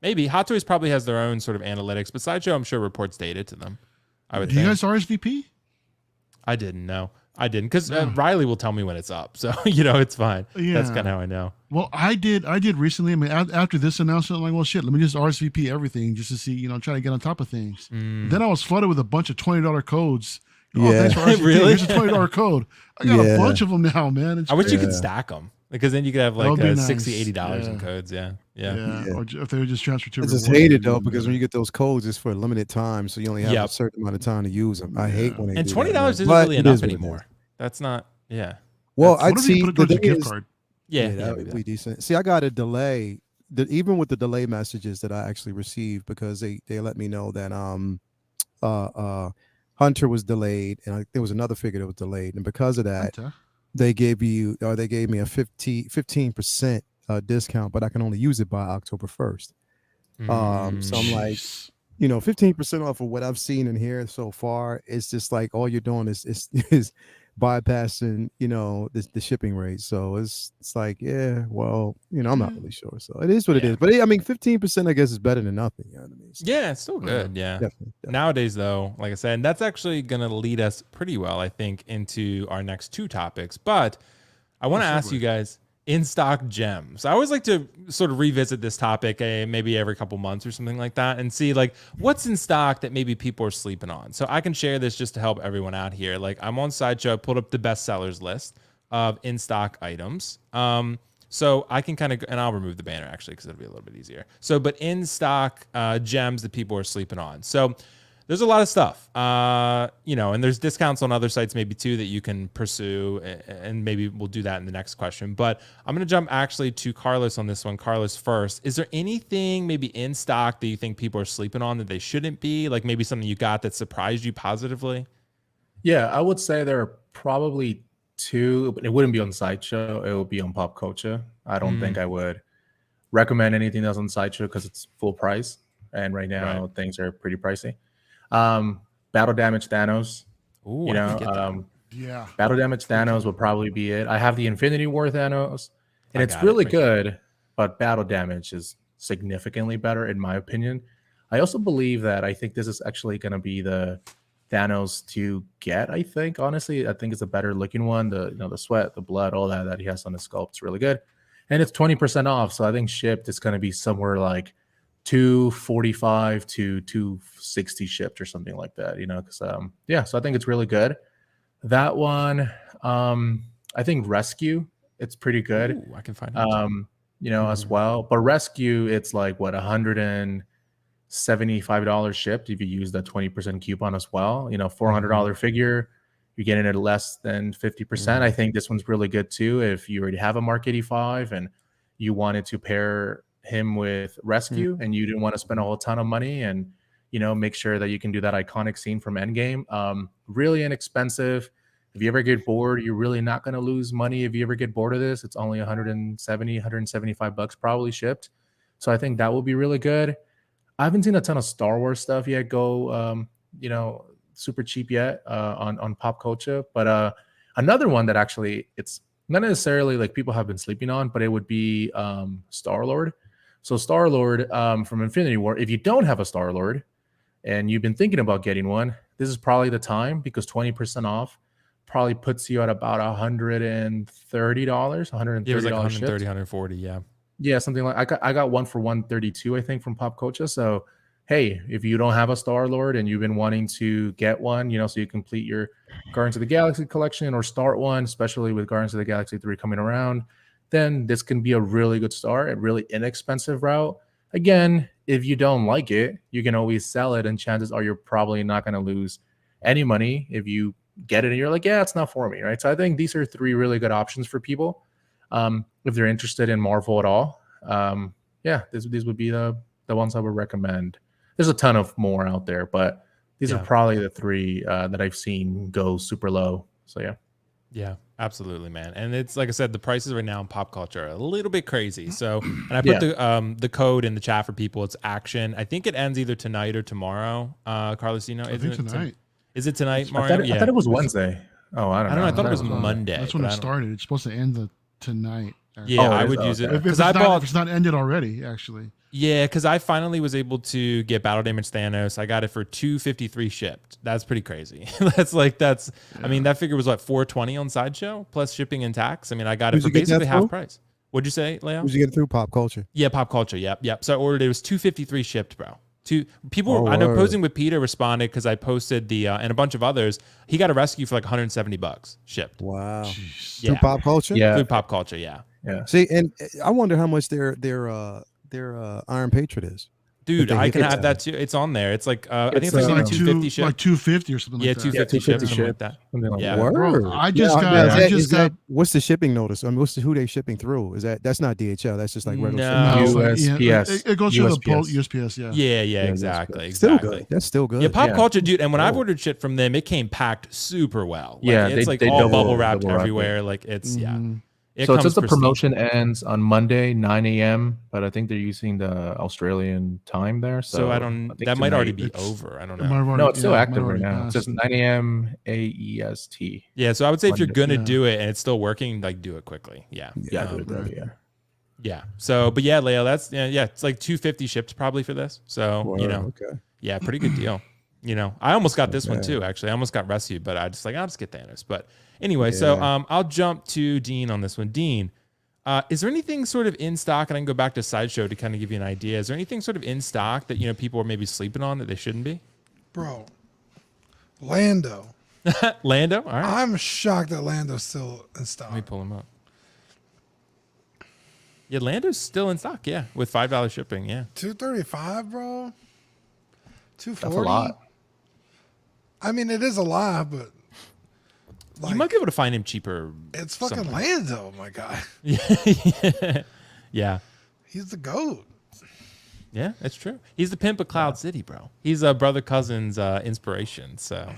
Maybe Hot Toys probably has their own sort of analytics, but Sideshow, I'm sure, reports data to them. I would
Do you
think.
guys RSVP?
I didn't know. I didn't because Riley will tell me when it's up, so it's fine.
Yeah.
That's kind of how I know.
Well, I did recently. I mean, after this announcement, I'm like, well, shit, let me just RSVP everything just to see, try to get on top of things. Then I was flooded with a bunch of $20 codes. Oh,
Yeah.
thanks for RSVP.
Really?
Here's a $20 code. I got a bunch of them now, man. It's
I wish you
crazy.
could stack them because then you could have
That would
like
be nice.
$60, $80 in
Yeah.
codes. Yeah.
Or if they would just transfer to
I just
rewards,
hate it
it'd
though
be
because
better.
when you get those codes, it's for a limited time, so you only have
Yep.
a certain amount of time to use them. I hate when they
And
do
$20
that, man.
isn't
But
really
it
enough
is what it
anymore.
is.
That's not. Yeah.
Well,
What
I'd
if you
see
put it
the
towards a
thing
gift
is,
card?
Yeah.
that would be decent. See, I got a delay. Even with the delay messages that I actually received because they let me know that Hunter was delayed and there was another figure that was delayed, and because of that,
Hunter?
they gave me a 15% discount, but I can only use it by October 1st. So I'm like, 15% off of what I've seen in here so far. It's just like all you're doing is bypassing, the shipping rate. So it's like, yeah, well, I'm not really sure. So it is what it is. But I mean, 15%, I guess, is better than nothing. You know what I mean? So,
Yeah, it's still good. Yeah.
definitely.
Nowadays, though, like I said, and that's actually going to lead us pretty well, I think, into our next two topics. But I want to ask you guys in stock gems. I always like to sort of revisit this topic maybe every couple months or something like that and see like what's in stock that maybe people are sleeping on. So I can share this just to help everyone out here. Like I'm on Sideshow, I pulled up the best sellers list of in stock items. So I can kind of, and I'll remove the banner actually because it'll be a little bit easier. So, but in stock gems that people are sleeping on. So there's a lot of stuff, and there's discounts on other sites maybe too that you can pursue, and maybe we'll do that in the next question. But I'm going to jump actually to Carlos on this one. Carlos first. Is there anything maybe in stock that you think people are sleeping on that they shouldn't be? Like maybe something you got that surprised you positively?
Yeah, I would say there are probably two, but it wouldn't be on Sideshow. It would be on Pop Culture. I don't think I would recommend anything that's on Sideshow because it's full price. And right now things are pretty pricey. Battle Damage Thanos.
Ooh,
Yeah.
Battle Damage Thanos would probably be it. I have the Infinity War Thanos, and it's really good, but Battle Damage is significantly better in my opinion. I also believe that I think this is actually going to be the Thanos to get. I think honestly, I think it's a better looking one. The sweat, the blood, all that he has on his sculpt is really good, and it's 20% off. So I think shipped it's going to be somewhere like $245 to $260 shipped or something like that, because so I think it's really good. That one, I think Rescue, it's pretty good.
Ooh, I can find it.
As well. But Rescue, it's like what, $175 shipped if you use the 20% coupon as well. $400 figure, you're getting it less than 50%. I think this one's really good too if you already have a Mark 85 and you wanted to pair him with Rescue and you didn't want to spend a whole ton of money and make sure that you can do that iconic scene from Endgame. Really inexpensive. If you ever get bored, you're really not going to lose money. If you ever get bored of this, it's only $175 probably shipped. So I think that will be really good. I haven't seen a ton of Star Wars stuff yet go super cheap yet on Pop Culture, but another one that actually it's not necessarily like people have been sleeping on, but it would be Star-Lord. So Star-Lord from Infinity War, if you don't have a Star-Lord and you've been thinking about getting one, this is probably the time because 20% off probably puts you at about $130, $130.
It was like 130, 140, yeah.
Yeah, something like I got one for 132, I think, from Pop Culture. So hey, if you don't have a Star-Lord and you've been wanting to get one, so you complete your Guardians of the Galaxy collection or start one, especially with Guardians of the Galaxy 3 coming around, then this can be a really good start, a really inexpensive route. Again, if you don't like it, you can always sell it, and chances are you're probably not going to lose any money if you get it and you're like, yeah, it's not for me, right? So I think these are three really good options for people if they're interested in Marvel at all. These would be the ones I would recommend. There's a ton of more out there, but these are probably the three that I've seen go super low. So yeah.
Yeah, absolutely, man. And it's like I said, the prices right now in Pop Culture are a little bit crazy. So, and I put the code in the chat for people. It's action. I think it ends either tonight or tomorrow. Carlos,
I think tonight.
Is it tonight, Mario?
I thought it was Wednesday. Oh, I don't know.
I thought it was Monday.
That's when it started. It's supposed to end tonight.
Yeah, I would use it
because if it's not ended already, actually.
Yeah, because I finally was able to get Battle Damage Thanos. I got it for $253 shipped. That's pretty crazy. I mean, that figure was what, $420 on Sideshow plus shipping and tax. I mean, I got it for basically half price. What'd you say, Leo?
Did you get it through Pop Culture?
Yeah, Pop Culture. Yep. So I ordered it. It was $253 shipped, bro. People, I know Posing with Peter responded because I posted the and a bunch of others. He got a rescue for like $170 shipped.
Wow.
Jeez.
Through Pop Culture?
Yeah.
Through Pop Culture, yeah.
See, and I wonder how much their Iron Patriot is.
Dude, I can have that too. It's on there. It's like I think it's like $250 shipped.
Like $250 or something like that.
$250 shipped, something like that.
Yeah.
Bro, I just got.
What's the shipping notice? I mean, who they shipping through? That's not DHL. That's just like regular.
USPS.
It goes through the USPS.
Yeah, exactly.
Still good. That's still good.
Yeah, Pop Culture, dude. And when I've ordered shit from them, it came packed super well. Like, it's like all bubble wrapped everywhere. Like it's It
So it
comes
says the
pristine.
promotion ends on Monday, 9 a.m., but I think they're using the Australian time there.
So I don't.
think
That might already
tonight-
be over. I don't
It might
know.
have
No, it's still
it might
active
have
right
already
now. It
passed.
says 9 a.m. AEST.
Yeah. So I would say if you're
Monday.
gonna do it and it's still working, like do it quickly. Yeah.
Yeah, do it there, yeah.
Yeah. So, but yeah, Leo, that's yeah. It's like 250 shipped probably for this. So
Okay.
yeah, pretty good deal. I almost got this one
Okay.
too. Actually, I almost got Rescue, but I just I'll just get Thanos. But anyway, so I'll jump to Dean on this one. Dean, is there anything sort of in stock? And I can go back to Sideshow to kind of give you an idea. Is there anything sort of in stock that people are maybe sleeping on that they shouldn't be?
Bro, Lando.
Lando. All right.
I'm shocked that Lando's still in stock.
Let me pull him up. Yeah, Lando's still in stock. Yeah, with $5 shipping. Yeah.
$235, bro. $240.
That's a lot.
I mean, it is a lot, but
You might be able to find him cheaper.
it's fucking
sometime.
Lando, my guy.
Yeah.
He's the GOAT.
Yeah, that's true. He's the pimp of Cloud City, bro. He's a brother cousin's inspiration. So,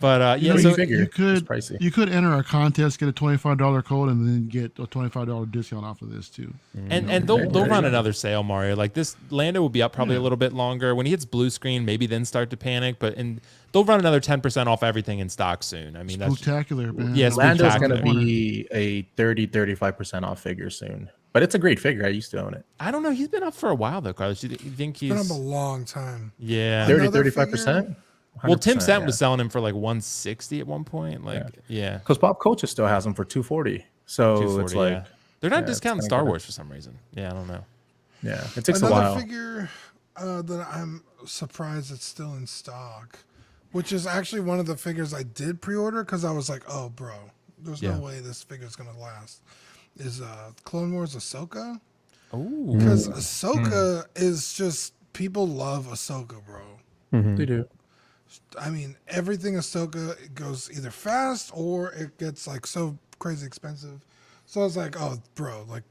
But
You know,
so
you could
It's pricey.
you could enter a contest, get a $25 code, and then get a $25 discount off of this too.
and they'll run another sale, Mario. Like this Lando will be up probably a little bit longer. When he hits blue screen, maybe then start to panic, they'll run another 10% off everything in stock soon. I mean, that's
Spectacular, man.
Yeah,
Lando's
spectacular.
going to be a 30-35% off figure soon. But it's a great figure. I used to own it.
I don't know. He's been up for a while though, Carlos. You think
Been
he's
up a long time.
yeah.
30-35%?
Well, Tim
100%,
Stent was selling him for like 160 at one point. Like, yeah.
Because Pop Culture still has them for 240. So
240,
it's like,
yeah. They're not
it's
discounting
kinda
Star
good.
Wars for some reason. Yeah, I don't know.
yeah, it takes a
Another
while.
figure that I'm surprised it's still in stock, which is actually one of the figures I did pre-order because I was like, oh, bro, there's
Yeah.
no way this figure's going to last, is Clone Wars Ahsoka.
Oh,
Because Ahsoka is just, people love Ahsoka, bro.
They do.
I mean, everything Ahsoka goes either fast or it gets like so crazy expensive. So I was like, oh, bro, like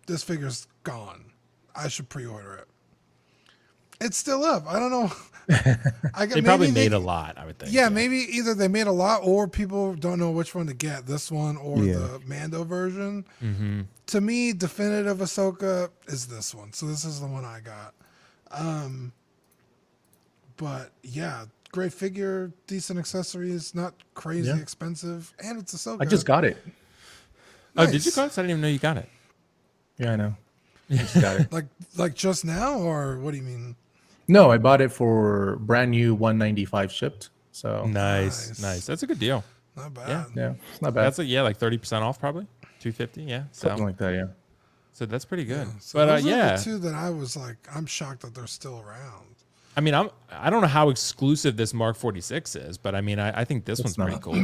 this figure's gone. I should pre-order it. It's still up. I don't know.
they probably made a lot, I would think.
Yeah, maybe either they made a lot or people don't know which one to get, this one or the Mando version.
Mm-hmm.
To me, definitive Ahsoka is this one. So this is the one I got. But yeah, great figure, decent accessories, not crazy expensive, and it's Ahsoka.
I just got it.
Oh, did you
Nice.
got it? I didn't even know you got it.
Yeah, I know. I just got it.
like just now, or what do you mean?
No, I bought it for brand new 195 shipped. So
Nice. That's a good deal.
Not bad.
Yeah.
yeah, it's not bad.
That's like 30% off, probably 250. Yeah,
Something
so
like that. Yeah.
that's pretty good.
So
But
those are
yeah,
the two that I was like, I'm shocked that they're still around.
I mean, I don't know how exclusive this Mark 46 is, but I mean, I think this one's pretty
not.
cool.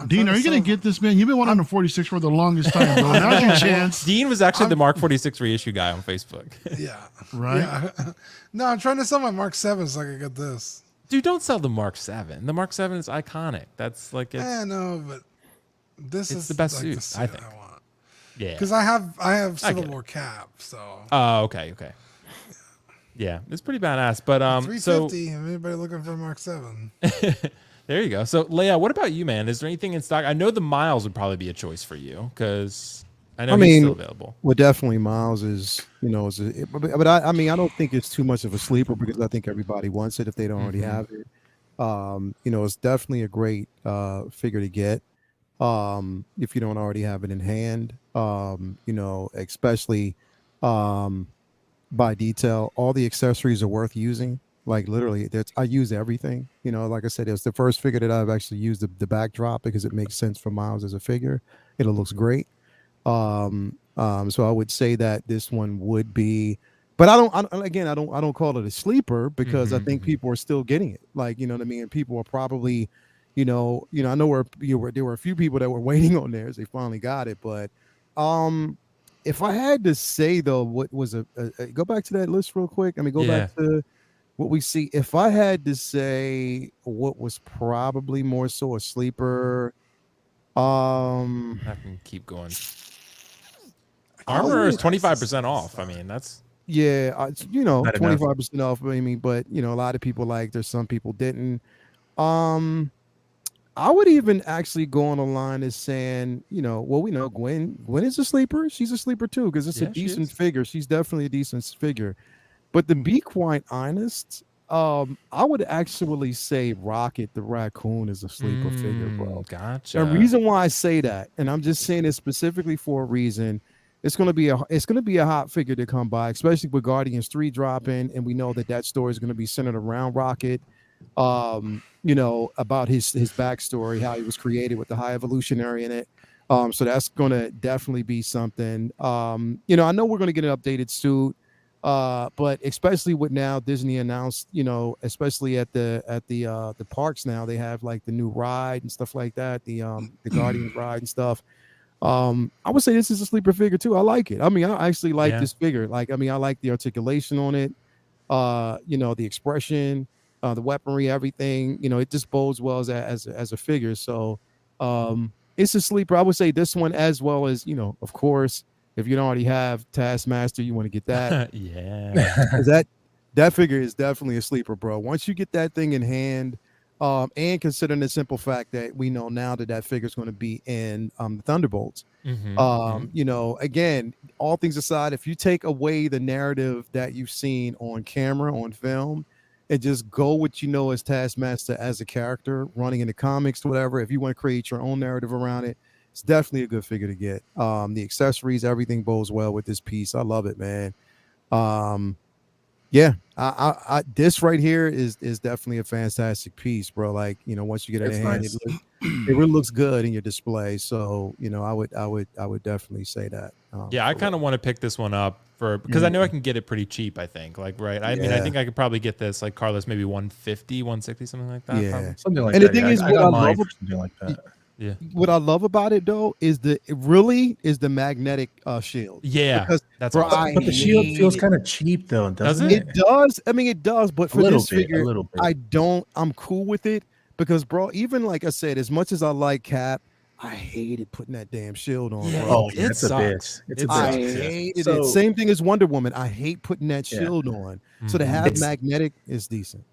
Dean, are you gonna get this, man? You've been wanting a 46 for the longest time, bro. Now's your chance,
Dean was actually the Mark 46 reissue guy on Facebook.
Yeah.
right?
Yeah. No, I'm trying to sell my Mark 7 so I can get this.
Dude, don't sell the Mark 7. The Mark 7 is iconic. That's like it's
No, but this
it's
is
the best
like
suit,
the suit
I think.
want.
yeah.
Because I have Civil
get it.
War cap, so
Oh, okay. Yeah, it's pretty badass. But so
350. Anybody looking for a Mark 7?
there you go. So Leia, what about you, man? Is there anything in stock? I know the Miles would probably be a choice for you because I know he's still available.
Well, definitely Miles is, but I mean, I don't think it's too much of a sleeper because I think everybody wants it if they don't already have it. It's definitely a great figure to get if you don't already have it in hand. Especially by detail, all the accessories are worth using. Like literally, I use everything. Like I said, it's the first figure that I've actually used the backdrop because it makes sense for Miles as a figure. It looks great. So I would say that this one would be, but I don't call it a sleeper because I think people are still getting it. Like, you know what I mean? People are probably, I know there were a few people that were waiting on theirs. They finally got it. But if I had to say though, what was go back to that list real quick. I mean, go back to what we see. If I had to say what was probably more so a sleeper,
I can keep going. Armor is 25% off. I mean, that's
25% off. I mean, but a lot of people liked. There's some people didn't. I would even actually go on the line as saying, well, we know Gwen is a sleeper. She's a sleeper too, because it's a
Yeah, she
decent
is.
figure. She's definitely a decent figure. But to be quite honest, I would actually say Rocket the Raccoon is a sleeper figure, bro.
Gotcha.
The reason why I say that, and I'm just saying it specifically for a reason, it's gonna be a hot figure to come by, especially with Guardians 3 dropping, and we know that story is gonna be centered around Rocket. About his backstory, how he was created with the High Evolutionary in it. So that's gonna definitely be something. I know we're gonna get an updated suit. But especially with now Disney announced, especially at the parks now, they have like the new ride and stuff like that, the Guardians ride and stuff. I would say this is a sleeper figure too. I like it. I mean, I actually like this figure. Like, I mean, I like the articulation on it, the expression, the weaponry, everything. It just bodes well as a figure. So it's a sleeper. I would say this one, as well as, of course, if you don't already have Taskmaster, you want to get that.
Yeah.
that figure is definitely a sleeper, bro. Once you get that thing in hand, and considering the simple fact that we know now that figure is going to be in the Thunderbolts. Again, all things aside, if you take away the narrative that you've seen on camera, on film, and just go what as Taskmaster as a character running in the comics, whatever, if you want to create your own narrative around it, it's definitely a good figure to get. The accessories, everything bodes well with this piece. I love it, man. Yeah, I this right here is definitely a fantastic piece, bro. Like, once you get it in hand,
nice.
it really looks good in your display. So, I would definitely say that.
Yeah, I kind of want to pick this one up because I know I can get it pretty cheap, I think. Like, right. I mean, I think I could probably get this, like Carlos, maybe 150, 160, something like that.
Yeah.
Probably.
Something like
And
that.
the thing is,
I
what I
got mine
love
for something like that.
Yeah.
What I love about it though is the magnetic shield.
Yeah.
Because,
That's
bro,
awesome.
But the shield feels kind of cheap though, doesn't
it does. I mean, it does. But for this figure,
a little bit.
I'm cool with it because, bro, even like I said, as much as I like Cap, I hated putting that damn shield on.
Yeah,
Bro.
Oh,
it
it's a
sucks.
bitch. It's a
I
bitch.
hated
So-
it. Same thing as Wonder Woman. I hate putting that
Yeah.
shield on. So to have magnetic is decent.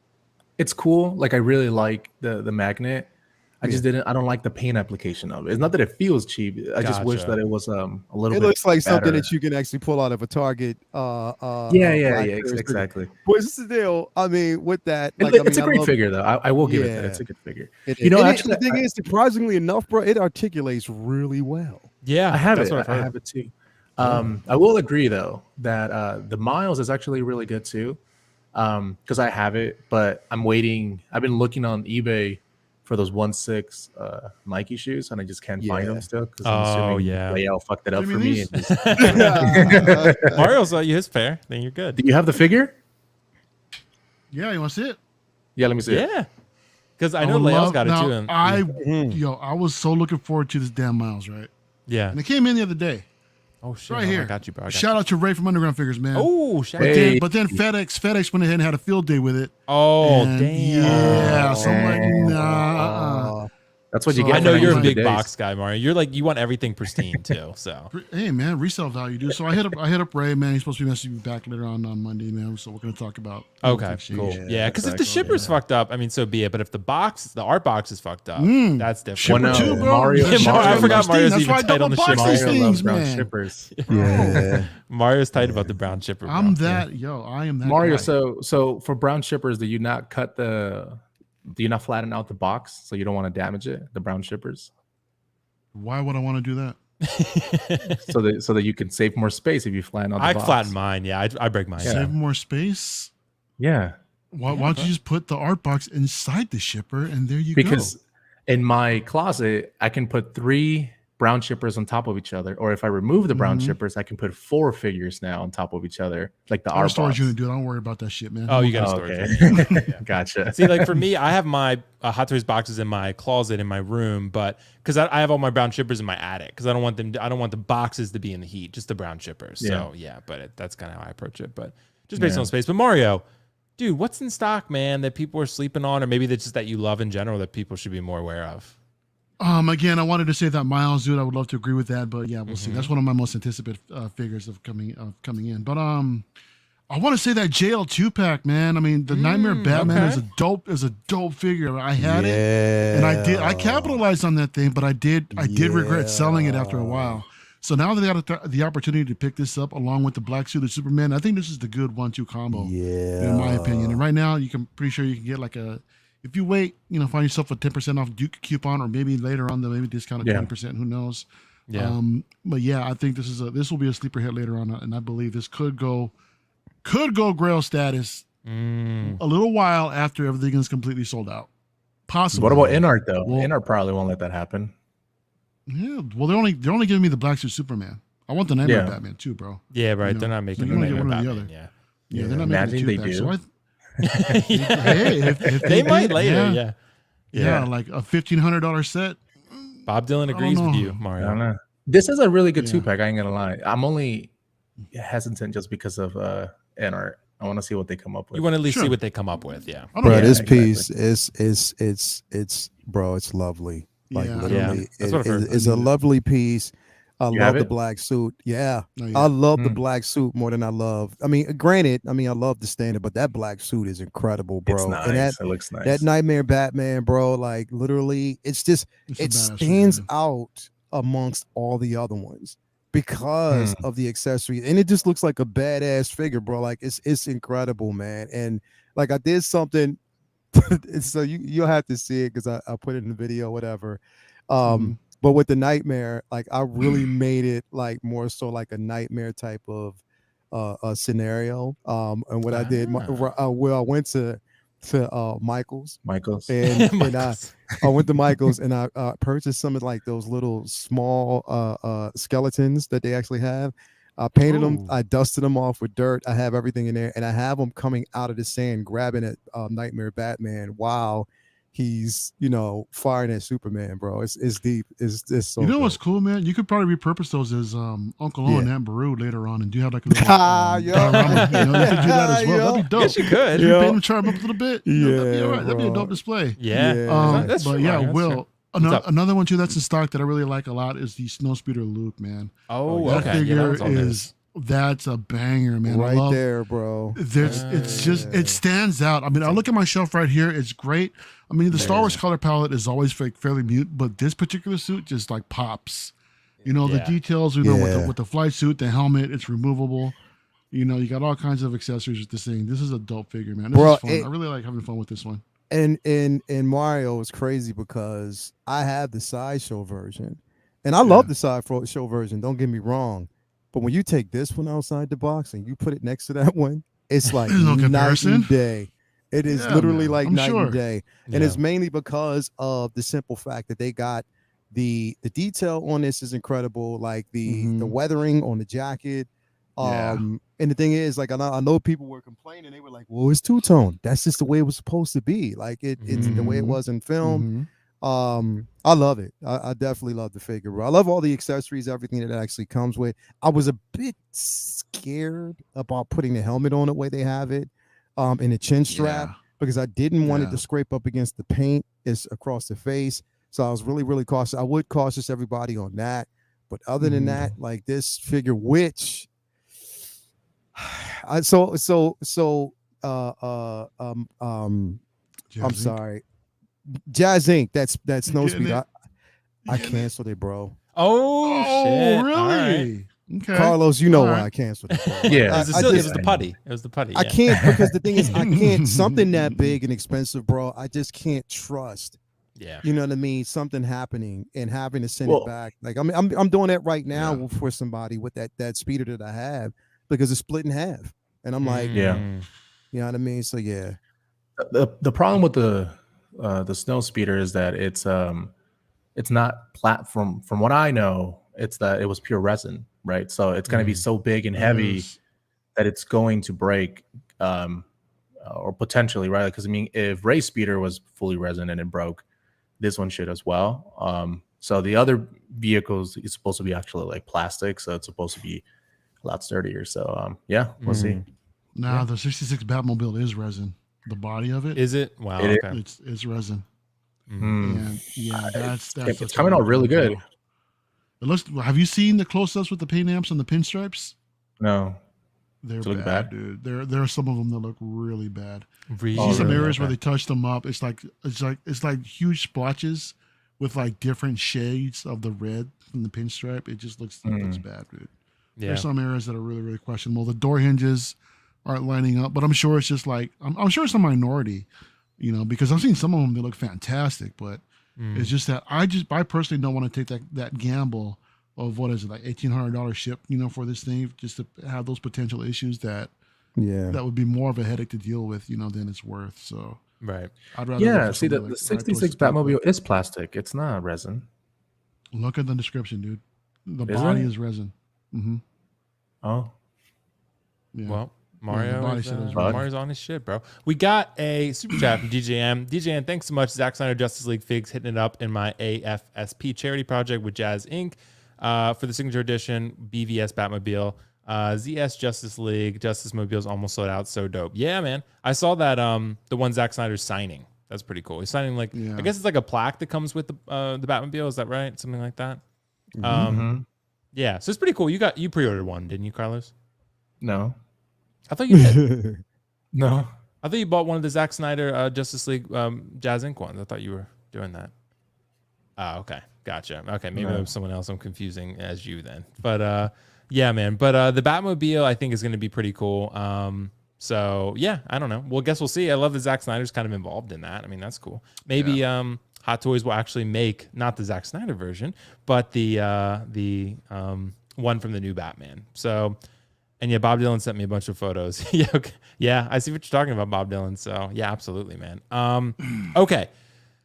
It's cool. Like, I really like the magnet. I don't like the paint application of it. It's not that it feels cheap. I just wish
Gotcha.
that it was a little
It
bit
looks like something
better.
that you can actually pull out of a Target.
Exactly.
But still, I mean, with that,
It's a great figure though. I will give it that.
Yeah.
It's a good figure.
Actually, the thing is, surprisingly enough, bro, it articulates really well.
Yeah.
I have
that's
it.
what I've heard.
I have it too. I will agree though that the Miles is actually really good too, because I have it, but I'm waiting. I've been looking on eBay for those 1/6 Nike shoes, and I just can't find them still. Because I'm assuming Lael fucked it up
Give
for
me
me.
these.
And just...
Mario's his fair. Then you're good.
Do you have the figure?
Yeah, you want to see it?
Yeah, let me see. it.
Yeah. Because I know
would
Lael's
love-
got it
now,
too. And,
I was so looking forward to this damn Miles, right?
yeah.
And it came in the other day.
Oh, shit.
Right
Oh,
here.
I got you, bro.
Shout out to Ray from Underground Figures, man.
Oh, shout out.
Hey.
But then FedEx went ahead and had a field day with it.
Oh,
And
damn.
Yeah, so I'm like, nah.
That's what you
So
get.
I know
for
you're a
90
big
days.
box guy, Mario. You're like, you want everything pristine too. So
Hey man, resale value, dude. So I hit up Ray, man. He's supposed to be messaging me back later on Monday, man. So we're gonna talk about
okay,
exchange.
cool. Yeah, because if the shipper's fucked up, I mean, so be it. But if the art box is fucked up, that's different.
Shipper
Well, no,
too, bro.
Mario-
That shipper
I
is
forgot
pristine.
Mario's
That's
even
why I
tight on
double
the
box
shipper.
these
Mario loves
things,
brown
man.
shippers.
Yeah.
Mario's tight about the brown shipper. Bro.
I'm that, yo. I am that
Mario,
guy.
so for brown shippers, do you not flatten out the box so you don't want to damage it? The brown shippers,
Why would I want to do that?
so that you can save more space if you flatten out the
I
box.
flatten mine. Yeah, I break mine.
Save more space.
Yeah,
Why don't you just put the art box inside the shipper and there you
because
go?
in my closet I can put 3 brown shippers on top of each other, or if I remove the brown shippers, I can put 4 figures now on top of each other, like the
Our
art
storage
box.
unit, dude. I don't worry about that shit, man.
Oh, you got a
Oh,
storage.
okay. Gotcha.
See, like for me, I have my Hot Toys boxes in my closet in my room, but because I have all my brown shippers in my attic, because I don't want the boxes to be in the heat, just the brown shippers. So yeah, but that's kind of how I approach it. But just based on space. But Mario, dude, what's in stock, man, that people are sleeping on, or maybe that's just that you love in general that people should be more aware of?
Again, I wanted to say that Miles, dude. I would love to agree with that, but yeah, we'll see. That's one of my most anticipated figures of coming in. But I want to say that JL2 pack, man. I mean, the Nightmare Batman
okay.
is a dope figure. I had it, and I capitalized on that thing, but I did regret selling it after a while. So now that I got the opportunity to pick this up along with the black suited Superman, I think this is the good 1-2 combo, in my opinion. And right now, pretty sure you can get like if you wait, find yourself a 10% off Duke coupon, or maybe later on the maybe discounted 20%. Who knows?
Yeah.
But yeah, I think this will be a sleeper hit later on, and I believe this could go Grail status a little while after everything is completely sold out. Possibly.
What about InArt though? InArt probably won't let that happen.
Yeah, well, they're only giving me the Black Suit Superman. I want the Nightmare Batman too, bro.
Yeah, right. They're not making the Nightmare Batman.
Yeah, they're not making the 2-pack. So if
they might later.
Yeah, like a $1,500 set.
Bob Dylan agrees with you, Mario.
I don't know. This is a really good 2-pack. I ain't gonna lie. I'm only hesitant just because of InArt. I want to see what they come up with.
You want to at least see what they come up with,
Bro, this piece it's bro, it's lovely. Like literally, it's a lovely piece. I love the black suit. I love the black suit more than I love. I mean, granted, I love the standard, but that black suit is incredible, bro.
It's nice.
And
it looks nice.
That Nightmare Batman, bro, like literally, it stands out amongst all the other ones because of the accessories, and it just looks like a badass figure, bro. Like it's incredible, man. And like I did something. So you'll have to see it because I put it in the video, whatever. But with the Nightmare, like I really made it like more so like a nightmare type of scenario. And what I did, I went to Michael's, and I went to Michael's and I purchased some of like those little small skeletons that they actually have. I painted them. I dusted them off with dirt. I have everything in there, and I have them coming out of the sand, grabbing at Nightmare Batman while he's firing at Superman, bro. It's deep. It's so.
What's cool, man? You could probably repurpose those as Uncle O and Aunt Beru later on, and do have like a little diorama. You could do that as well. That'd be dope.
Yes, you could.
You paint them, charm up a little bit. That'd be all right. That'd be a dope display. Will. Another one too that's in stock that I really like a lot is the Snowspeeder Luke, man. That figure that's a banger, man.
Right there, bro.
It stands out. I mean, I look at my shelf right here. It's great. I mean, the Star Wars color palette is always fairly mute, but this particular suit just like pops. The details. With the flight suit, the helmet, it's removable. You got all kinds of accessories with this thing. This is a dope figure, man. This is fun. I really like having fun with this one.
And Mario is crazy because I have the sideshow version, and I love the sideshow version. Don't get me wrong, but when you take this one outside the box and you put it next to that one, it's like night and day. It is literally like night and day, and it's mainly because of the simple fact that they got the detail on this is incredible. Like the weathering on the jacket. And the thing is, like, I know people were complaining. They were like, well, it's two-tone. That's just the way it was supposed to be. Like it's the way it was in film. I love it. I definitely love the figure, bro. I love all the accessories, everything that it actually comes with. I was a bit scared about putting the helmet on the way they have it, in the chin strap, because I didn't want it to scrape up against the paint across the face. So I was really, really cautious. I would cautious everybody on that. But other than that, like this figure, which I'm sorry, Jazz Inc. That's Snowspeed. I canceled it, bro.
Oh shit!
Really? Okay.
Carlos, you know why I canceled it, bro.
It was the putty. It was the putty.
I can't, because the thing is, I can't something that big and expensive, bro. I just can't trust.
Yeah.
You know what I mean? Something happening and having to send it back. Like I'm doing that right now for somebody with that speeder that I have, because it's split in half. And I'm like, you know what I mean? So yeah.
The problem with the snow speeder is that it's not platform. From what I know, it's that it was pure resin, right? So it's going to be so big and heavy that it's going to break, or potentially, right? Because I mean, if Ray's speeder was fully resin and it broke, this one should as well. So the other vehicles is supposed to be actually like plastic, so it's supposed to be a lot sturdier. So we'll see.
Nah, the 66 Batmobile is resin. The body of it
is it? Wow,
it's resin. And that's
it's coming out really good.
It looks. Have you seen the close-ups with the paint amps and the pinstripes?
No.
They're
To look
bad,
bad?
dude. There are some of them that look really bad.
Really?
You see some
really?
areas where
Okay.
they touch them up. It's like huge splotches with like different shades of the red from the pinstripe. It just looks bad, dude.
Yeah.
There's some areas that are really, really questionable. The door hinges aren't lining up, but I'm sure it's just like I'm sure it's a minority, because I've seen some of them that look fantastic, but it's just that I personally don't want to take that gamble of what is it, like $1,800 ship, for this thing, just to have those potential issues that would be more of a headache to deal with, than it's worth. So
Right.
I'd rather go
Yeah,
for
see,
something
the
like right
66
towards the
Batmobile is plastic. It's not resin.
Look at the description, dude. The
Is
body
it?
is resin. Mm-hmm.
Oh,
Yeah.
Well,
the
Mario
body
is,
said it was
resin.
Mario's on his shit, bro. We got a super chat from DJM. DJM, thanks so much. Zack Snyder Justice League figs hitting it up in my AFSP charity project with Jazz Inc. For the signature edition BVS Batmobile. ZS Justice League Justice Mobile's almost sold out. So dope. Yeah, man. I saw that the one Zack Snyder's signing. That's pretty cool. He's signing I guess it's like a plaque that comes with the Batmobile. Is that right? Something like that. Yeah. So it's pretty cool. You pre-ordered one, didn't you, Carlos?
no.
I thought you did.
No.
I thought you bought one of the Zack Snyder Justice League Jazz Inc. ones. I thought you were doing that. Oh, okay. Gotcha. Okay, maybe it was someone else I'm confusing as you then. But yeah, man. But the Batmobile I think is going to be pretty cool. So yeah, I don't know. Well, guess we'll see. I love that Zack Snyder's kind of involved in that. I mean, that's cool. Maybe Hot Toys will actually make not the Zack Snyder version, but the one from the new Batman. So. And yeah, Bob Dylan sent me a bunch of photos. Yeah, okay. Yeah, I see what you're talking about, Bob Dylan. So yeah, absolutely, man. Okay.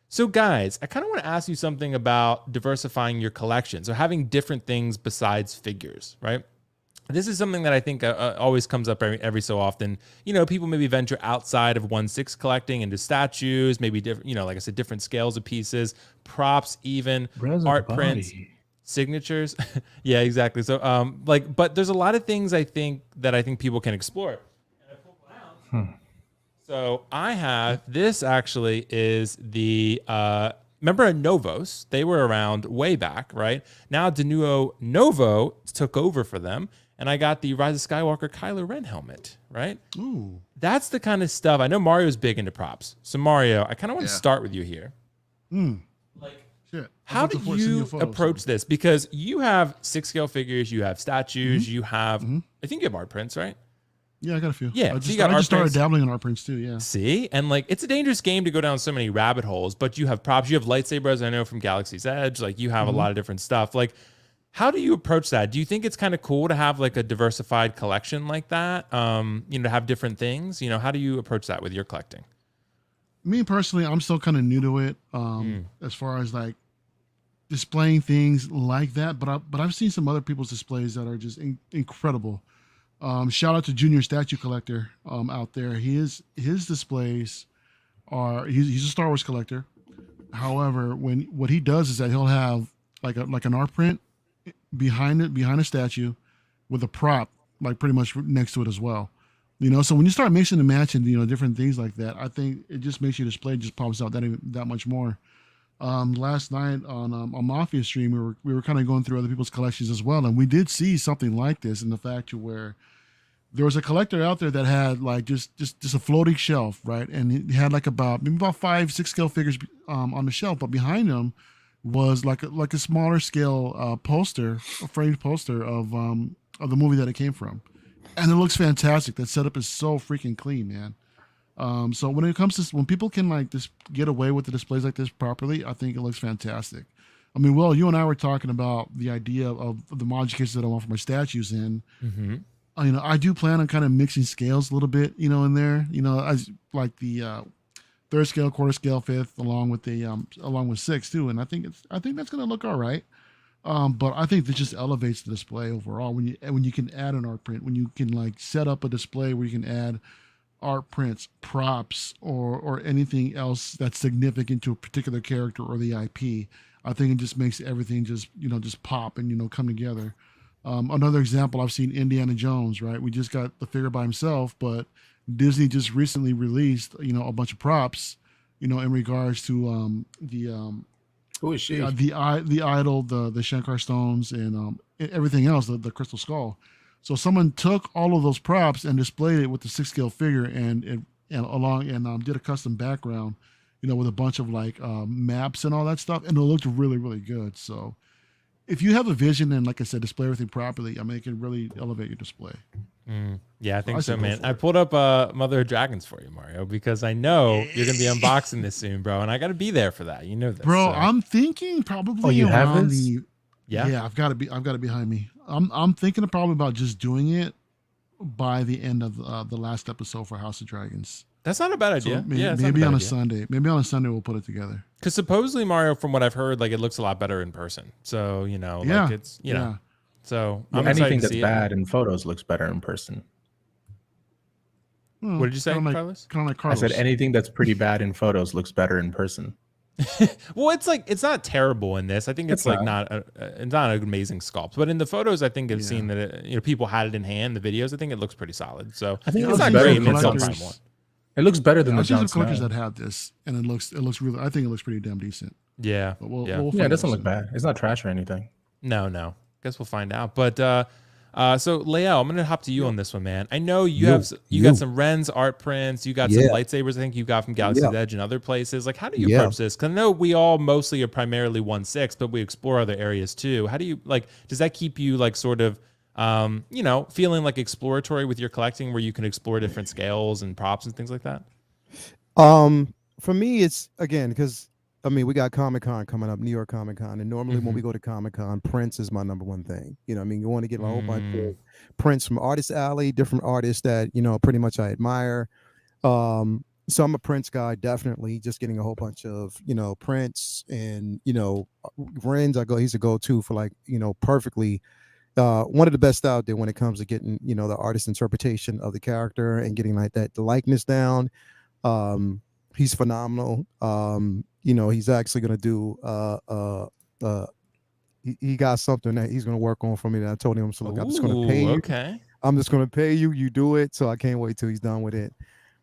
So guys, I kind of want to ask you something about diversifying your collection. So having different things besides figures, right? This is something that I think always comes up every so often. People maybe venture outside of 1/6 collecting into statues, maybe different, like I said, different scales of pieces, props, even art prints. Signatures. Yeah, exactly. So but there's a lot of things I think people can explore. And I pulled one out. So I have this actually is the remember Novos? They were around way back, right? Now Denuo Novo took over for them, and I got the Rise of Skywalker Kylo Ren helmet, right?
Ooh.
That's the kind of stuff. I know Mario's big into props. So Mario, I kind of want to start with you here.
Shit.
How do you approach this? Because you have 6-scale figures, you have statues, you have, I think you have art prints, right?
Yeah, I got a few.
Yeah,
I
so you got
just
art
started
prints.
dabbling in art prints too. Yeah.
See? And it's a dangerous game to go down so many rabbit holes, but you have props, you have lightsabers, I know from Galaxy's Edge, you have a lot of different stuff. How do you approach that? Do you think it's kind of cool to have a diversified collection like that? To have different things? How do you approach that with your collecting?
Me personally, I'm still kind of new to it. As far as displaying things like that, but I've seen some other people's displays that are just incredible. Shout out to Junior Statue Collector out there. His displays are he's a Star Wars collector. However, what he does is that he'll have like an art print behind a statue with a prop pretty much next to it as well. So when you start mixing and matching, different things like that, I think it just makes your display just pops out that much more. Last night on Mafia stream, we were kind of going through other people's collections as well, and we did see something like this in the fact to where there was a collector out there that had just a floating shelf, right? And he had about 5-6 scale figures on the shelf, but behind him was like a smaller scale poster, a framed poster of the movie that it came from, and it looks fantastic. That setup is so freaking clean, man. So when it comes to when people can just get away with the displays like this properly, I think it looks fantastic. I mean, Will, you and I were talking about the idea of the modifications that I want for my statues in.
Mm-hmm.
I do plan on kind of mixing scales a little bit, in there. As like the third scale, quarter scale, fifth, along with 6 too. And I think that's gonna look all right. But I think this just elevates the display overall when you can add an art print, when you can set up a display where you can add art prints, props, or anything else that's significant to a particular character or the IP. I think it just makes everything just pop and come together. Another example, I've seen Indiana Jones, right? We just got the figure by himself, but Disney just recently released a bunch of props in regards to
Who is she?
the idol, the Shankar stones, and everything else, the crystal skull. So someone took all of those props and displayed it with the 6 scale figure and did a custom background, with a bunch of like maps and all that stuff, and it looked really, really good. So if you have a vision and, like I said, display everything properly, I mean, it can really elevate your display.
Yeah, I think
I
so,
should go
man.
for
I
it.
pulled up Mother of Dragons for you, Mario, because I know you're gonna be unboxing this soon, bro, and I got to be there for that. You know this,
Bro,
so.
I'm thinking probably
Oh, you have
around
this?
Yeah?
I've got it behind me. I'm thinking probably about just doing it by the end of the last episode for House of Dragons.
That's not a bad
So
idea.
maybe,
Yeah, it's not
maybe
a bad
on a
idea.
Sunday. Maybe on a Sunday we'll put it together.
Because supposedly Mario, from what I've heard, like it looks a lot better in person. So
Yeah.
like it's know. So I'm
Anything
excited to
that's
see
bad in photos looks better in person.
Well,
What did you say,
Kind
Carlos?
of like
I
Carlos.
said anything that's pretty bad in photos looks better in person.
Well, it's like it's not terrible in this. I think it's
It's
like it's not an amazing sculpt, but in the photos, I think I've seen that people had it in hand. The videos, I think it looks pretty solid. So
I think
it's
it
not
looks better
great,
than
but it's
the
on
Jon
Prime
Snow.
One.
It looks better than the
I've seen
Jon
some collectors
Snow.
that have this, and it looks really. I think it looks pretty damn decent.
Yeah,
But we'll
yeah.
find
Yeah, it
out
doesn't look
soon.
bad. It's not trash or anything.
No. Guess we'll find out. But so Lael, I'm gonna hop to you on this one, man. I know you got some Ren's art prints. You got some lightsabers. I think you got from Galaxy's Edge and other places. Like, how do you approach this? Because I know we all mostly are primarily 1/6, but we explore other areas too. How do you like? Does that keep you like sort of feeling like exploratory with your collecting, where you can explore different scales and props and things like that?
For me, it's again because I mean we got Comic-Con coming up, New York Comic-Con, and normally when we go to Comic-Con, prints is my number one thing. I mean, you want to get a whole bunch of prints from Artist Alley, different artists that pretty much I admire. So I'm a prints guy, definitely. Just getting a whole bunch of prints and Ren's. He's a go-to for like perfectly. One of the best out there when it comes to getting the artist interpretation of the character and getting like the likeness down. He's phenomenal. He's actually gonna do he got something that he's gonna work on for me that I told him. So look, I'm just gonna pay you.
Okay.
I'm just gonna pay you. You do it. So I can't wait till he's done with it.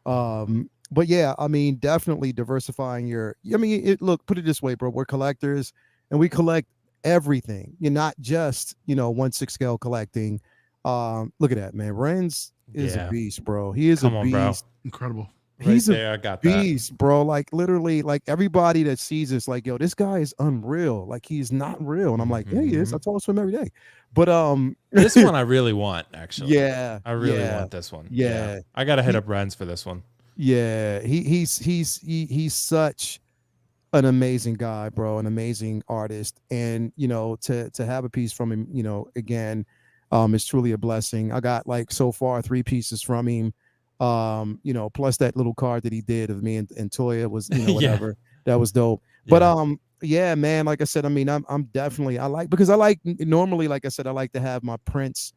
But yeah, I mean, definitely diversifying your. I mean, look, put it this way, bro. We're collectors, and we collect everything. You're not just 1/6 scale collecting. Look at that, man. Ren's is a beast, bro. He is
Come
a
on,
beast.
bro.
Incredible.
He's
Right there, I got that.
beast, bro. Like literally, like everybody that sees this, like, yo, this guy is unreal. Like he's not real. And I'm like, yeah, he is. I talk to him every day. But
This one I really want, actually.
yeah,
I really want this one.
Yeah.
I gotta hit up Ren's for this one.
yeah, he's such an amazing guy, bro, an amazing artist. And to have a piece from him, again, is truly a blessing. I got like so far 3 pieces from him. Plus that little card that he did of me and Toya was, whatever. That was dope. But yeah, man, like I said, I mean, I'm definitely because I like normally, like I said, I like to have my prints,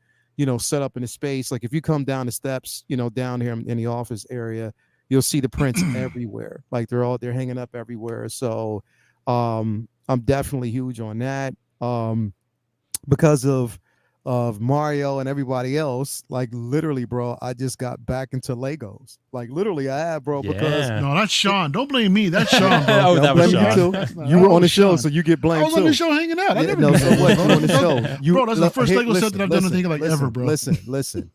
set up in a space. Like if you come down the steps, down here in the office area, you'll see the prints everywhere. Like they're hanging up everywhere. So I'm definitely huge on that. Because of Mario and everybody else, like literally, bro, I just got back into Legos. Like literally, I have, bro, because
No, that's Sean. Don't blame me. That's Sean, bro.
Oh, that was
blame you
Sean.
too. You were on the show, so you get
I
blamed
was
too.
on the show hanging out. I
Yeah,
never
no,
did
so
that,
what?
bro.
You on the show?
Bro, that's the first
Hey,
Lego set that I've done anything like ever, bro.
Listen.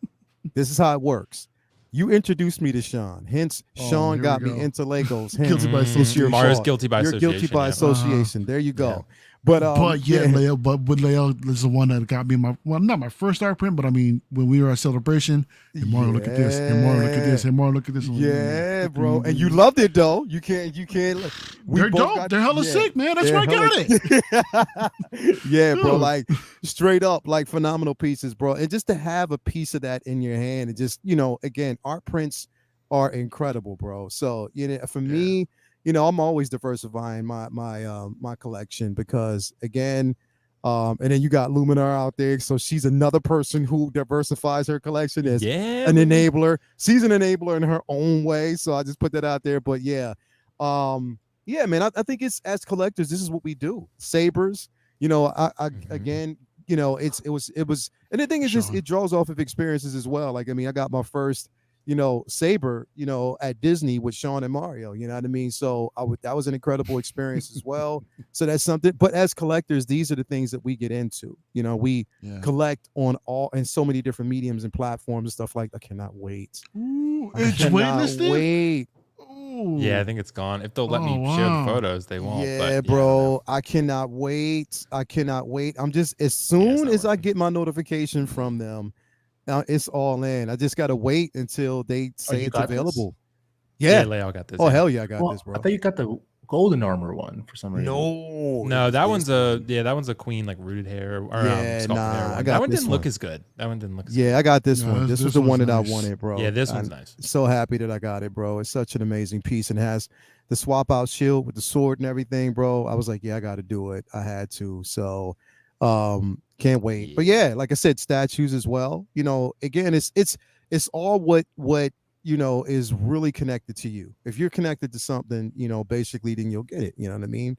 This is how it works. You introduced me to Sean. Hence, Sean
here
got
we
me
go.
into Legos.
Guilty by
Hence, it's your
association.
Mario's
fault.
guilty by
You're
association.
guilty by
yeah.
association. There you go.
Yeah.
But
Leo, but Leo is the one that got me not my first art print, but I mean when we were at Celebration, hey Mario, look at this. Hey Mario, look at this. Hey Mario, look at this.
Yeah, bro. And you loved it though. You can't.
They're dope. They're hella sick, man. That's where I got it.
Yeah, bro.
Dude.
Like straight up, like phenomenal pieces, bro. And just to have a piece of that in your hand, and just again, art prints are incredible, bro. So for me, I'm always diversifying my collection because again, and then you got Luminar out there, so she's another person who diversifies her collection as an enabler. She's an enabler in her own way, so I just put that out there. But yeah, man, I think it's as collectors, this is what we do. Sabers, again, it was, and the thing is, just it draws off of experiences as well. Like I mean, I got my first Saber, at Disney with Sean and Mario. You know what I mean? So that was an incredible experience as well. So that's something. But as collectors, these are the things that we get into. We collect on and so many different mediums and platforms and stuff like that. I cannot wait.
Ooh,
I
it's
cannot
waitlisted?
wait.
Ooh.
Yeah, I think it's gone. If they'll let me
Oh,
share the
wow.
photos, they won't.
Yeah,
but
bro. I cannot wait. I cannot wait. I'm just as soon
not
as I
working.
get my notification from them, it's all in. I just gotta wait until they say
you
it's
got this?
available.
Yeah,
Yeah.
Leo got this.
Oh
yeah.
hell yeah, I got
Well,
this, bro.
I thought you got the golden armor one for some reason.
No, that one's that one's a queen like rooted hair or
Yeah,
sculpted hair
I
one.
got
That one
this
didn't look
one.
as good. That one didn't look as
Yeah, I got this
No,
one. This was
this
the one
one's
that I
nice.
wanted, bro.
good. Yeah, this one's
I'm
nice.
so happy that I got it, bro. It's such an amazing piece and has the swap out shield with the sword and everything, bro. I was like, yeah, I got to do it. I had to. So, can't wait. But yeah, like I said, statues as well. Again, it's all what is really connected to you. If you're connected to something, basically, then you'll get it. You know what I mean?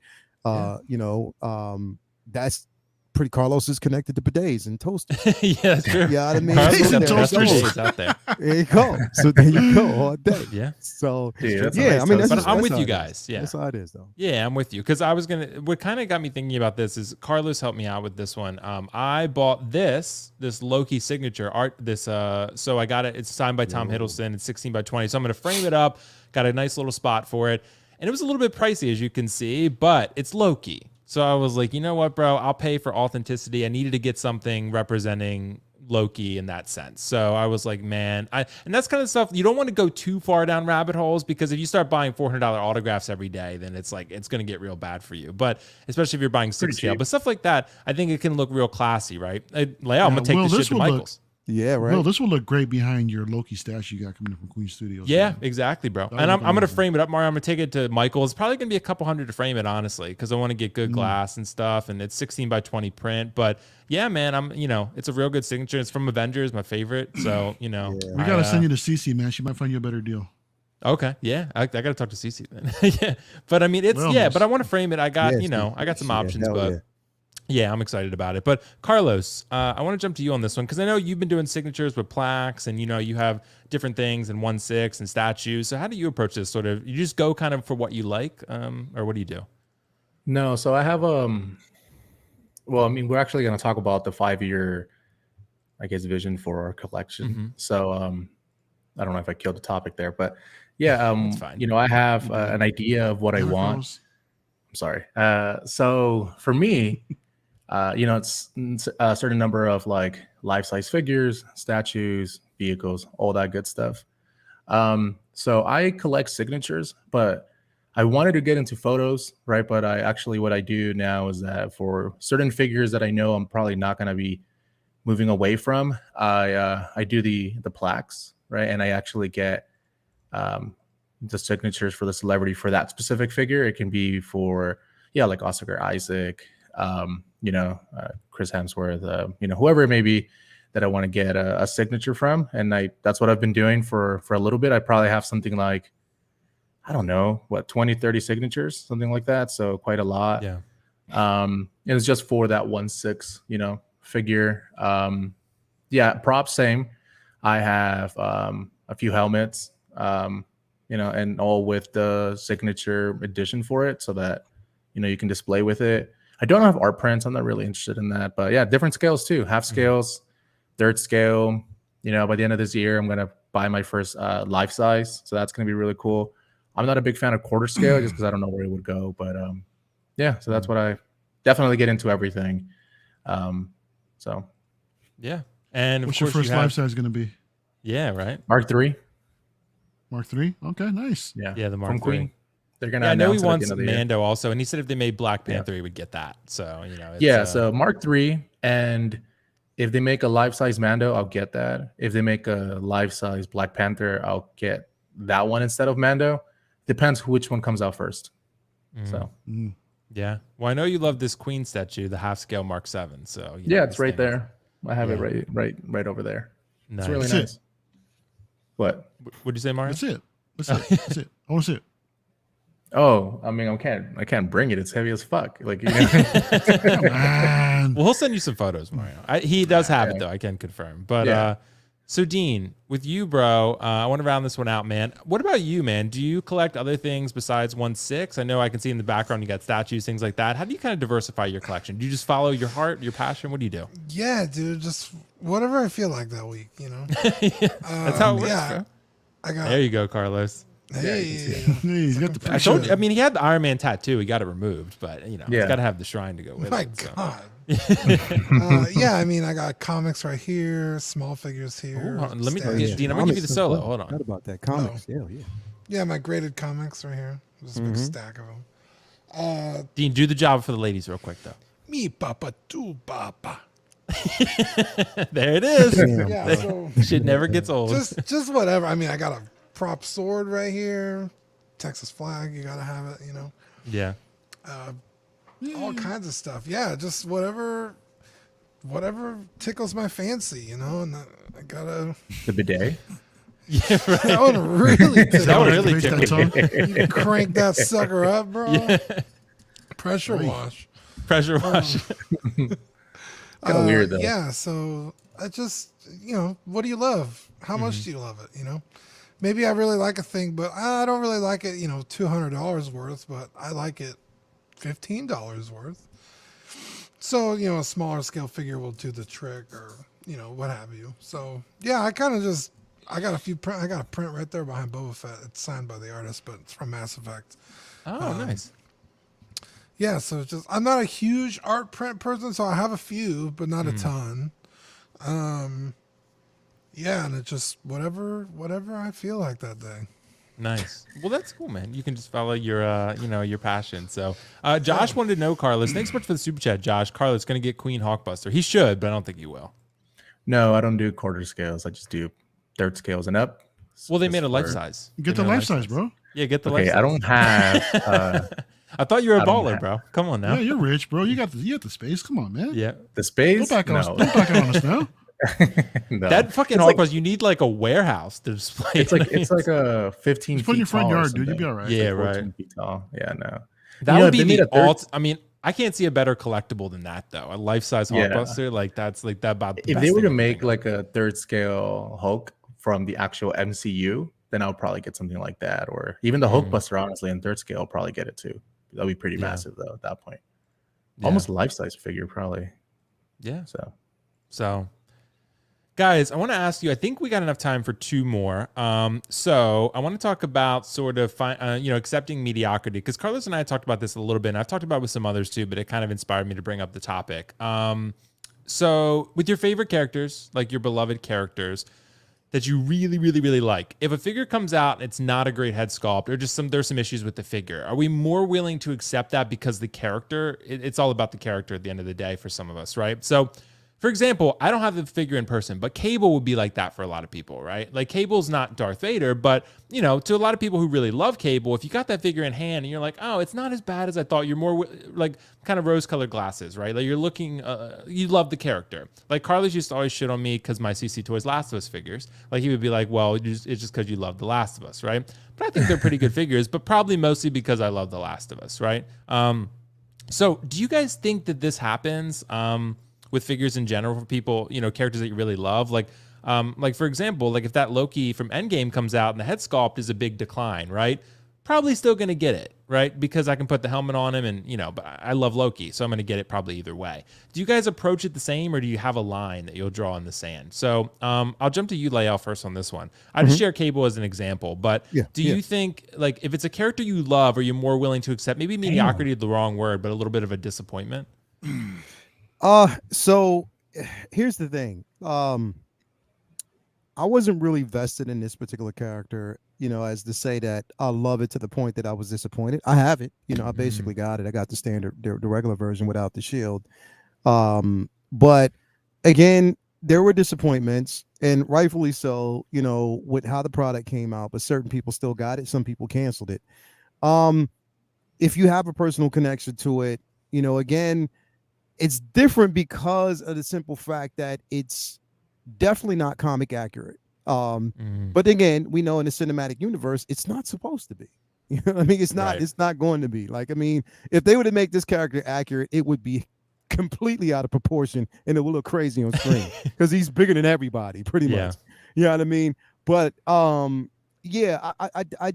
That's pretty. Carlos is connected to bidets and toasters.
Yeah, that's true.
Yeah, I mean,
Carlos
Bidets and
got the best
toasters.
bidets out there.
there you go. So there you go all day.
Yeah.
So
Dude, that's a
yeah,
nice
I mean,
toast.
that's
But I'm
that's
with
how
you
it is.
guys. Yeah.
That's how it is, though.
Yeah, I'm with you because what kind of got me thinking about this is Carlos helped me out with this one. I bought this Loki signature art. So I got it. It's signed by Tom Hiddleston. It's 16 by 20. So I'm going to frame it up. Got a nice little spot for it, and it was a little bit pricey as you can see, but it's Loki. So I was like, you know what, bro? I'll pay for authenticity. I needed to get something representing Loki in that sense. So I was like, man, and that's kind of stuff you don't want to go too far down rabbit holes because if you start buying $400 autographs every day, then it's like it's going to get real bad for you. But especially if you're buying 6 scale, but stuff like that, I think it can look real classy, right? I'm gonna take this shit to Michael's.
Yeah, right.
Well, this will look great behind your Loki statue you got coming from Queen Studios.
Yeah,
So
exactly, bro.
That
And
would
I'm
look
gonna
amazing.
frame it up, Mario. I'm gonna take it to Michael's. It's probably gonna be a couple hundred to frame it, honestly, because I want to get good glass and stuff. And it's 16 by 20 print. But yeah, man, it's a real good signature. It's from Avengers, my favorite. So
we gotta send you to CC, man. She might find you a better deal.
Okay, yeah, I gotta talk to Cece then. Yeah, but I mean, but I want to frame it. I got I got some options, but. Yeah, I'm excited about it. But Carlos, I want to jump to you on this one because I know you've been doing signatures with plaques and, you have different things and 1/6 and statues. So how do you approach this sort of? You just go kind of for what you like or what do you do?
No, so I have well, I mean, we're actually going to talk about the 5-year, I guess, vision for our collection. So I don't know if I killed the topic there, but yeah,
That's fine.
I have an idea of what I want. I'm sorry. So for me, it's a certain number of like life-size figures, statues, vehicles, all that good stuff. So I collect signatures, but I wanted to get into photos, right? But what I do now is that for certain figures that I know I'm probably not going to be moving away from, I do the plaques, right? And I actually get the signatures for the celebrity for that specific figure. It can be for like Oscar Isaac, Chris Hemsworth, whoever it may be that I want to get a signature from. And that's what I've been doing for a little bit. I probably have something like, I don't know, 20, 30 signatures, something like that. So quite a lot.
Yeah.
And it's just for that 1/6, figure. Props, same. I have a few helmets, and all with the signature edition for it so that, you can display with it. I don't have art prints. I'm not really interested in that, but yeah, different scales too. Half scales, third scale. By the end of this year, I'm going to buy my first life size. So that's going to be really cool. I'm not a big fan of quarter scale just because I don't know where it would go, but so that's what I definitely get into everything. So
yeah. And
what's your first life size going to be?
Yeah, right.
Mark III.
Mark III. Okay, nice.
Yeah, the Mark
from
III.
Queen. They're gonna.
Yeah, I know he
announce it at
wants
the end of the year.
Mando also, and he said if they made Black Panther, he would get that. So it's,
so Mark III, and if they make a life-size Mando, I'll get that. If they make a life-size Black Panther, I'll get that one instead of Mando. Depends which one comes out first. So
yeah. Well, I know you love this Queen statue, the half-scale Mark VII. So
it's right there. I have it right over there.
Nice.
It's really
That's
nice.
it.
What?
What'd you say, Mario?
That's it. That's it. I want to see it.
Oh, I mean, I can't bring it. It's heavy as fuck. Like,
Man.
Well, he'll send you some photos, Mario. He does have it though. I can confirm. But So Dean, with you, bro, I want to round this one out, man. What about you, man? Do you collect other things besides 1/6? I know I can see in the background you got statues, things like that. How do you kind of diversify your collection? Do you just follow your heart, your passion? What do you do?
Yeah, dude, just whatever I feel like that week, you know.
That's how it works, bro.
I got.
There you go, Carlos.
Hey,
He's got the
I told you. I mean, he had the Iron Man tattoo. He got it removed, but he's got to have the shrine to go with
my
it. So.
God. Yeah, I mean, I got comics right here, small figures here.
Ooh, let me
statues.
Dean. I'm gonna give you the solo. Hold on.
What about that comics?
Oh.
Yeah.
Yeah, my graded comics right here. Just a big stack of them.
Dean, do the job for the ladies real quick, though.
Me papa tu papa.
There it is.
Yeah, so
Shit never gets old.
just whatever. I mean, I got a prop sword right here, Texas flag. You gotta have it, you know.
Yeah.
All kinds of stuff. Yeah, just whatever tickles my fancy, you know. And I gotta.
The bidet.
Yeah, right.
That one really.
That one really
Raise that
tickled.
tongue.
You crank that sucker up, bro.
Yeah.
Pressure wash.
Pressure wash.
Kind of weird though.
Yeah, so I just, you know, what do you love? How much do you love it? You know, maybe I really like a thing, but I don't really like it, you know, $200 worth, but I like it $15 worth. So, you know, a smaller scale figure will do the trick, or, you know, what have you. So, yeah, I kind of just, I got a print right there behind Boba Fett. It's signed by the artist, but it's from Mass Effect.
Oh, nice.
Yeah, so it's just, I'm not a huge art print person, so I have a few, but not a ton. Yeah, and it's just whatever I feel like that day.
Nice. Well, that's cool, man. You can just follow your, your passion. So, Josh wanted to know, Carlos. Thanks so much for the super chat, Josh. Carlos going to get Queen Hawkbuster. He should, but I don't think he will.
No, I don't do quarter scales. I just do third scales and up.
Well, they made a life size.
Get the life size, bro.
Yeah, get the life size.
I don't have
I thought you were a
I don't
baller,
have-
bro. Come on now.
Yeah, you're rich, bro. You got the space. Come on, man.
Yeah.
the space.
Don't back
No.
on us now.
No.
That fucking
It's like-
Hawkbuster, you need like a warehouse to display.
It's like a 15
Just put it in your
feet
front
tall or
yard, dude. You'll be
something.
all right.
Yeah,
14
right.
feet tall. Yeah, no.
That
You know,
would be
they made
the
a third-
alt. I mean, I can't see a better collectible than that, though. A life-size
Yeah.
Hulkbuster, like that's like that. About the
If
best
they were
thing
to
I can
make
think of.
like a third scale Hulk from the actual MCU, then I would probably get something like that, or even the Hulkbuster. Honestly, in third scale, I'll probably get it too. That'd be pretty massive though at that point.
Yeah.
Almost life size figure, probably.
Yeah.
So
Guys, I want to ask you, I think we got enough time for two more. So I want to talk about sort of, accepting mediocrity, because Carlos and I talked about this a little bit, and I've talked about it with some others too, but it kind of inspired me to bring up the topic. So with your favorite characters, like your beloved characters that you really, really, really like, if a figure comes out and it's not a great head sculpt, or just there's some issues with the figure, are we more willing to accept that because the character, it's all about the character at the end of the day for some of us, right? So for example, I don't have the figure in person, but Cable would be like that for a lot of people, right? Like Cable's not Darth Vader, but to a lot of people who really love Cable, if you got that figure in hand and you're like, oh, it's not as bad as I thought, you're more like kind of rose-colored glasses, right? Like you're looking, you love the character. Like Carlos used to always shit on me because my CC Toys Last of Us figures. Like he would be like, well, it's just because you love The Last of Us, right? But I think they're pretty good figures, but probably mostly because I love The Last of Us, right? So do you guys think that this happens? With figures in general for people, characters that you really love, like for example, like if that Loki from Endgame comes out and the head sculpt is a big decline, right? Probably still going to get it, right? Because I can put the helmet on him and, but I love Loki, so I'm going to get it probably either way. Do you guys approach it the same, or do you have a line that you'll draw in the sand? So I'll jump to you, Lael, first on this one. I just share Cable as an example, but do you think, like, if it's a character you love, are you more willing to accept, maybe mediocrity is the wrong word, but a little bit of a disappointment?
So here's the thing. I wasn't really vested in this particular character, as to say that I love it to the point that I was disappointed. I have it, I basically got it. I got the standard, the regular version without the shield. But again, there were disappointments, and rightfully so, with how the product came out, but certain people still got it. Some people canceled it. If you have a personal connection to it, again, it's different because of the simple fact that it's definitely not comic accurate. But again, we know in the cinematic universe, it's not supposed to be. I mean, it's not. Right. It's not going to be. Like, I mean, if they were to make this character accurate, it would be completely out of proportion and it would look crazy on screen because he's bigger than everybody, pretty much. You know what I mean? But yeah, I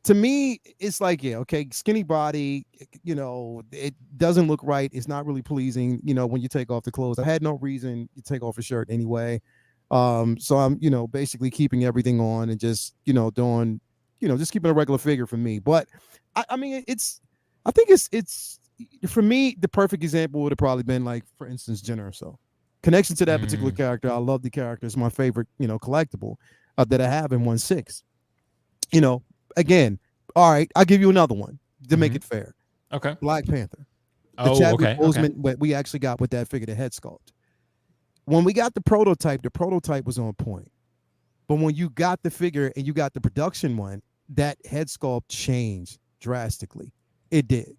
to me, it's like, yeah, okay, skinny body, it doesn't look right. It's not really pleasing, when you take off the clothes. I had no reason to take off a shirt anyway. So I'm, basically keeping everything on and just, doing, just keeping a regular figure for me. But I mean, I think it's for me, the perfect example would have probably been like, for instance, Jenner or so. Connection to that particular character. I love the character. It's my favorite, collectible that I have in 1/6. Again, all right, I'll give you another one to make it fair.
Okay.
Black Panther. The Chadwick Boseman, what we actually got with that figure, the head sculpt. When we got the prototype was on point. But when you got the figure and you got the production one, that head sculpt changed drastically. It did.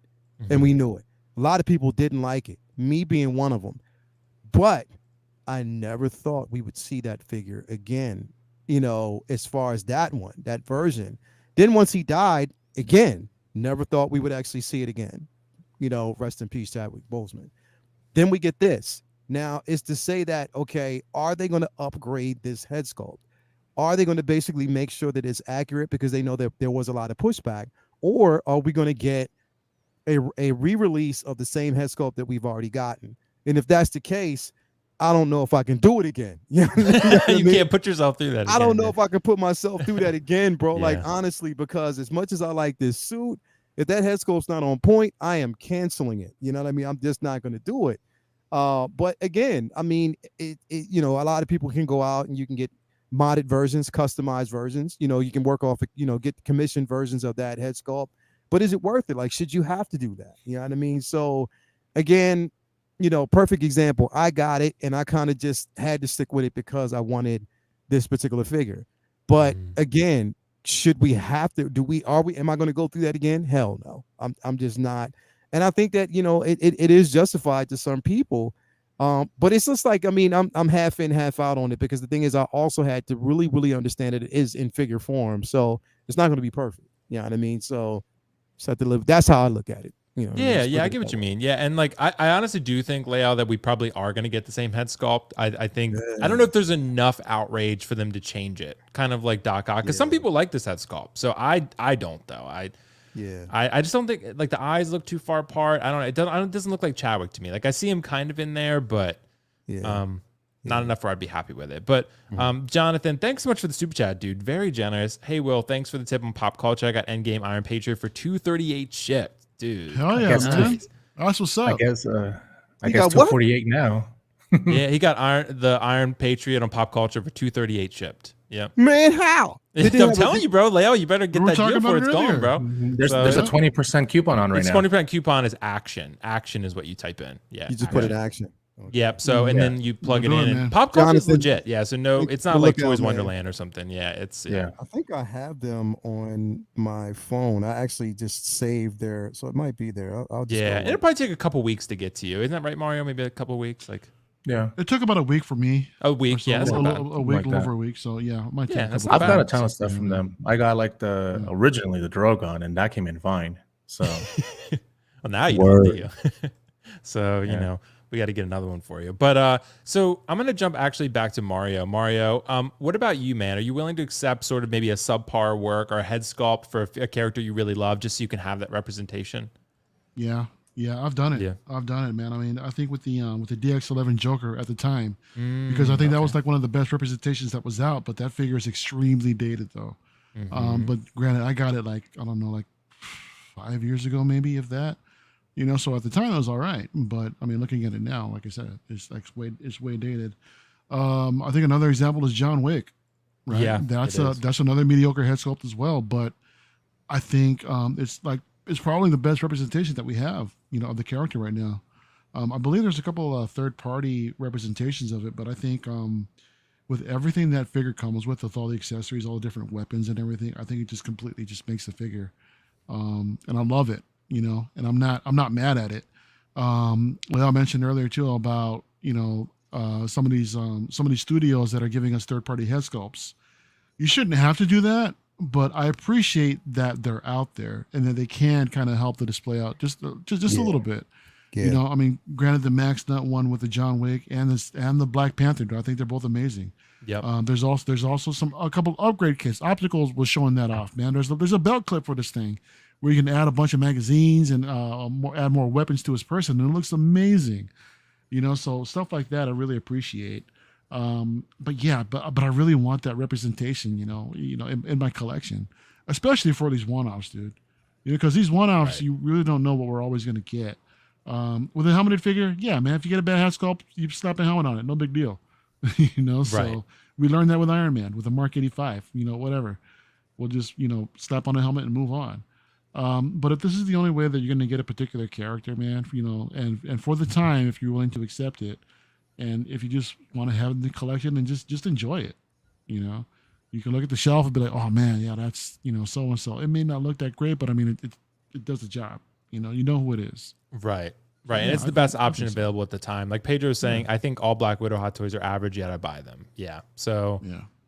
And we knew it. A lot of people didn't like it, me being one of them. But I never thought we would see that figure again, as far as that one, that version. Then once he died, again, never thought we would actually see it again. Rest in peace, Chadwick Boseman. Then we get this. Now, it's to say that, okay, are they going to upgrade this head sculpt? Are they going to basically make sure that it's accurate because they know that there was a lot of pushback? Or are we going to get a re-release of the same head sculpt that we've already gotten? And if that's the case, I don't know if I can do it again. You
can't put yourself through that again.
I don't know if I can put myself through that again, bro. Like, honestly, because as much as I like this suit, if that head sculpt's not on point, I am canceling it. You know what I mean? I'm just not going to do it. But again, I mean, a lot of people can go out and you can get modded versions, customized versions. You can work off, get commissioned versions of that head sculpt. But is it worth it? Like, should you have to do that? You know what I mean? So again, perfect example. I got it and I kind of just had to stick with it because I wanted this particular figure. But again, should we have to, am I going to go through that again? Hell no. I'm just not. And I think that, it is justified to some people. But it's just like, I mean, I'm half in, half out on it because the thing is, I also had to really, really understand that it is in figure form. So it's not going to be perfect. You know what I mean? So just have to live. That's how I look at it.
Yeah, I get what you mean. Yeah, and like I honestly do think, Leo, that we probably are going to get the same head sculpt. I think I don't know if there's enough outrage for them to change it, kind of like Doc Ock, because some people like this head sculpt. So I don't though. I just don't think, like, the eyes look too far apart. I don't know. It doesn't look like Chadwick to me. Like, I see him kind of in there, but not enough where I'd be happy with it. But Jonathan, thanks so much for the super chat, dude. Very generous. Hey, Will, thanks for the tip on pop culture. I got Endgame Iron Patriot for $238 shipped. Dude,
hell yeah, man. That's what's up.
I guess 248 now.
Yeah, he got the Iron Patriot on pop culture for $238 shipped. Yeah,
man, how?
I'm telling you, bro, Leo, you better get that deal before it's gone, bro.
There's a 20% coupon on right now.
20% coupon is action. Action is what you type in. Yeah,
you just put in action. Okay.
Yep. So and then you plug it in, and pop culture is legit. Yeah. So no, it's not like Toys Wonderland or something. Yeah. It's
I think I have them on my phone. I actually just saved there, so it might be there. I'll just
it'll probably take a couple weeks to get to you. Isn't that right, Mario? Maybe a couple weeks. Like,
yeah, it took about a week for me.
A week,
so,
yeah, that's
a week, like over a week. So yeah, it might take
I've got a ton of stuff from them. I got like originally the Drogon, and that came in fine. So
well, now you know, do you? So you know. We got to get another one for you. But so I'm going to jump actually back to Mario. Mario, what about you, man? Are you willing to accept sort of maybe a subpar work or a head sculpt for a character you really love just so you can have that representation?
Yeah, I've done it. Yeah. I've done it, man. I mean, I think with the DX11 Joker at the time, because I think that was like one of the best representations that was out, but that figure is extremely dated though. But granted, I got it like, I don't know, like 5 years ago, maybe, if that. So at the time it was all right, but I mean, looking at it now, like I said, it's way dated. I think another example is John Wick, right? Yeah, that's another mediocre head sculpt as well. But I think it's probably the best representation that we have, of the character right now. I believe there's a couple of third-party representations of it, but I think with everything that figure comes with all the accessories, all the different weapons and everything, I think it just completely just makes the figure, and I love it. And I'm not mad at it. Like I mentioned earlier too about, some of these studios that are giving us third-party head sculpts. You shouldn't have to do that, but I appreciate that they're out there and that they can kind of help the display out just a little bit.
Yeah.
You know, I mean, granted, the Max Nut one with the John Wick and the Black Panther, I think they're both amazing.
Yep.
There's also a couple upgrade kits. Opticals was showing that off, man. There's a belt clip for this thing where you can add a bunch of magazines and add more weapons to his person, and it looks amazing. You know, so stuff like that I really appreciate. But I really want that representation, you know, in my collection, especially for these one-offs, dude. You know, because these one-offs, you really don't know what we're always going to get. With a helmeted figure, yeah, man, if you get a bad hat sculpt, you slap a helmet on it, no big deal. You know, so we learned that with Iron Man, with a Mark 85, you know, whatever. We'll just, you know, slap on a helmet and move on. But if this is the only way that you're going to get a particular character, man, you know, and for the time, if you're willing to accept it, and if you just want to have the collection and just enjoy it, you know, you can look at the shelf and be like, oh man, yeah, that's, you know, so and so. It may not look that great, but I mean, it does the job. You know who it is.
Right.
Yeah,
And it's the best option
think so.
available at the time. Like Pedro was saying, I think all Black Widow Hot Toys are average, yet I buy them. Yeah. So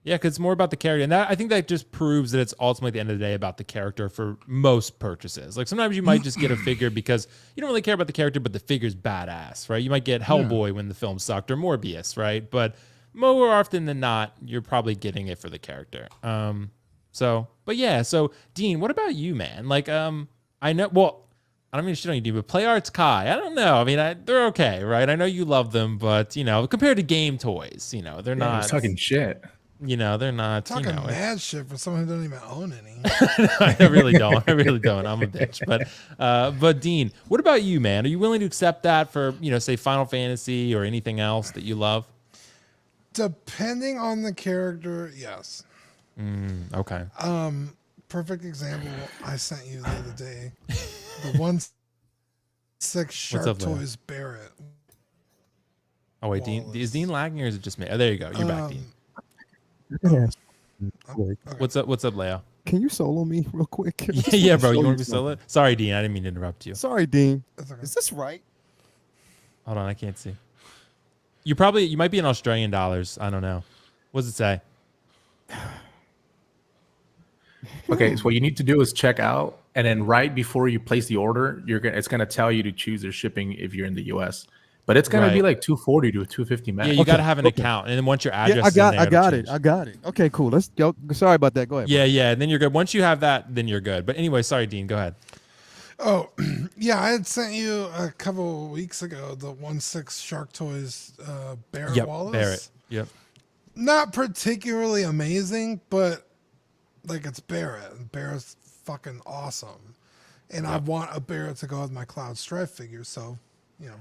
yeah, because it's more about the character. And I think that just proves that it's ultimately at the end of the day about the character for most purchases. Like sometimes you might just get a figure because you don't really care about the character, but the figure's badass, right? You might get Hellboy when the film sucked, or Morbius, right? But more often than not, you're probably getting it for the character. So Dean, what about you, man? Like, I know, well, I don't mean to shit on you, Dean, but Play Arts Kai, I don't know. I mean, they're okay, right? I know you love them, but, you know, compared to game toys, you know, they're not.
I was talking shit.
You know, they're not.
Talking
you know,
mad shit for someone who doesn't even own any.
I really don't. I'm a bitch. But Dean, what about you, man? Are you willing to accept that for, you know, say Final Fantasy or anything else that you love?
Depending on the character, yes.
Okay.
Perfect example I sent you the other day. The 1/6 Shark
up, Leia?
Toys Barrett.
Oh wait, Dean, is Dean lagging or is it just me? Oh, there you go. You're back, Dean.
Okay.
What's up, Leo?
Can you solo me real quick?
Yeah, bro. You want to be solo? Sorry, Dean. I didn't mean to interrupt you.
Sorry, Dean.
That's okay.
Is this right?
Hold on, I can't see. You might be in Australian dollars. I don't know. What does it say?
Okay, so what you need to do is check out, and then right before you place the order, it's gonna tell you to choose their shipping if you're in the US. But it's gonna be like $240 to $250 max.
Yeah, you got to have an account, and then once your address,
I
is in there,
I got it. Okay, cool. Let's go. Sorry about that. Go ahead.
Yeah, and then you're good. Once you have that, then you're good. But anyway, sorry, Dean. Go ahead.
Oh, yeah, I had sent you a couple of weeks ago the 1/6 Shark Toys Barrett Wallace.
Barrett. Yep.
Not particularly amazing, but like it's Barrett, and Barrett's fucking awesome. And I want a Barrett to go with my Cloud Strife figure, so you know,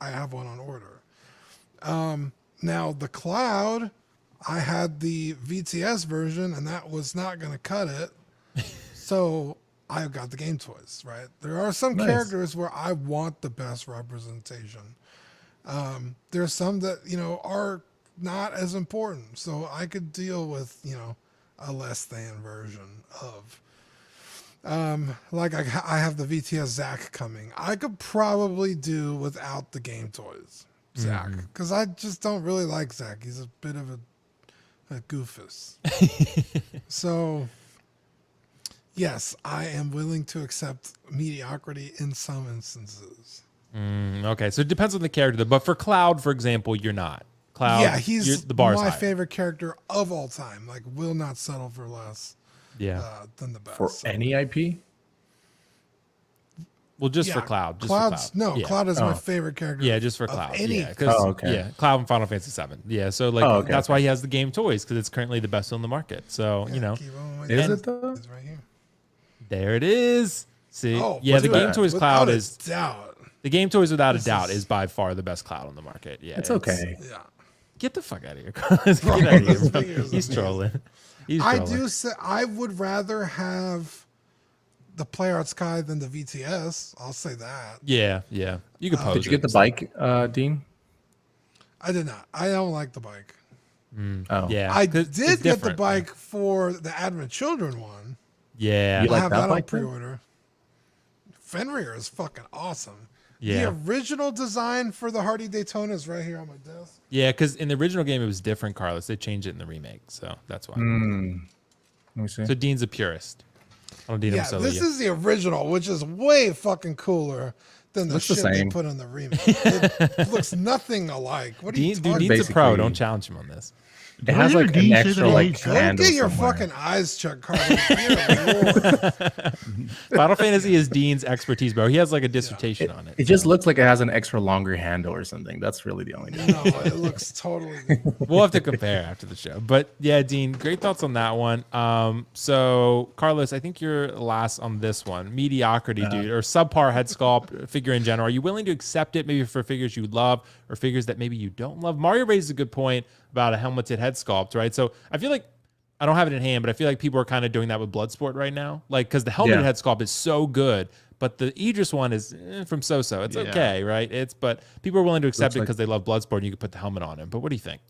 I have one on order. Now the Cloud, I had the VTS version, and that was not going to cut it. So I got the game toys, right? There are some characters where I want the best representation. There's some that, you know, are not as important. So I could deal with, you know, a less than version of. Like I have the VTS Zach coming. I could probably do without the game toys, Zach, because I just don't really like Zach. He's a bit of a goofus. So, yes, I am willing to accept mediocrity in some instances.
Okay, so it depends on the character, but for Cloud, for example, you're not. Cloud,
yeah, he's
the bar's
my
higher.
favorite character of all time. Like, will not settle for less. Than the best.
For any IP?
Well, just for Cloud. Just
Cloud's,
for Cloud.
No, Cloud is my favorite character.
Yeah, just for Cloud.
Any.
Yeah, Cloud and Final Fantasy 7. Yeah, so like that's why he has the game toys, because it's currently the best on the market. So you know,
is it though?
It's right here.
There it is. See,
Oh,
the game toys Cloud is
doubt.
The game toys without a doubt is by far the best Cloud on the market. Yeah,
it's okay.
Yeah.
Get the fuck out of here. Get out of here, bro. He's trolling.
I do say I would rather have the Play Arts Kai than the VTS. I'll say that.
Yeah. You could pose.
Did you get the bike, Dean?
I did not. I don't like the bike.
Yeah.
I did get the bike for the Advent Children one.
Yeah.
You
I
like
have
that
that on
bike?
pre-order. Fenrir is fucking awesome.
Yeah.
The original design for the Hardy Daytona is right here on my desk.
Yeah, because in the original game it was different, Carlos. They changed it in the remake, so that's why.
Let me see.
So Dean's a purist.
Yeah, this is the original, which is way fucking cooler than the
Looks the
shit they
same.
put in the remake. It looks nothing alike. What are you
Dean,
talking
dude, Dean's a pro.
Basically-
Don't challenge him on this.
It has
Did I hear
like an
Dean say
extra
that he
like
hates
Go
handle
get your
somewhere.
fucking eyes checked, Carlos. Dear Lord.
Final Fantasy is Dean's expertise, bro. He has like a dissertation on it.
It just looks like it has an extra longer handle or something. That's really the only thing.
No, it looks totally.
We'll have to compare after the show. But yeah, Dean, great thoughts on that one. So Carlos, I think you're last on this one. Mediocrity, dude, or subpar head sculpt figure in general. Are you willing to accept it maybe for figures you love or figures that maybe you don't love? Mario raises a good point about a helmeted head sculpt, right? So I feel like I don't have it in hand, but I feel like people are kind of doing that with Bloodsport right now. Like, because the helmeted head sculpt is so good, but the Idris one is from So-So. It's okay, right? But people are willing to accept it because they love Bloodsport and you can put the helmet on him. But what do you think?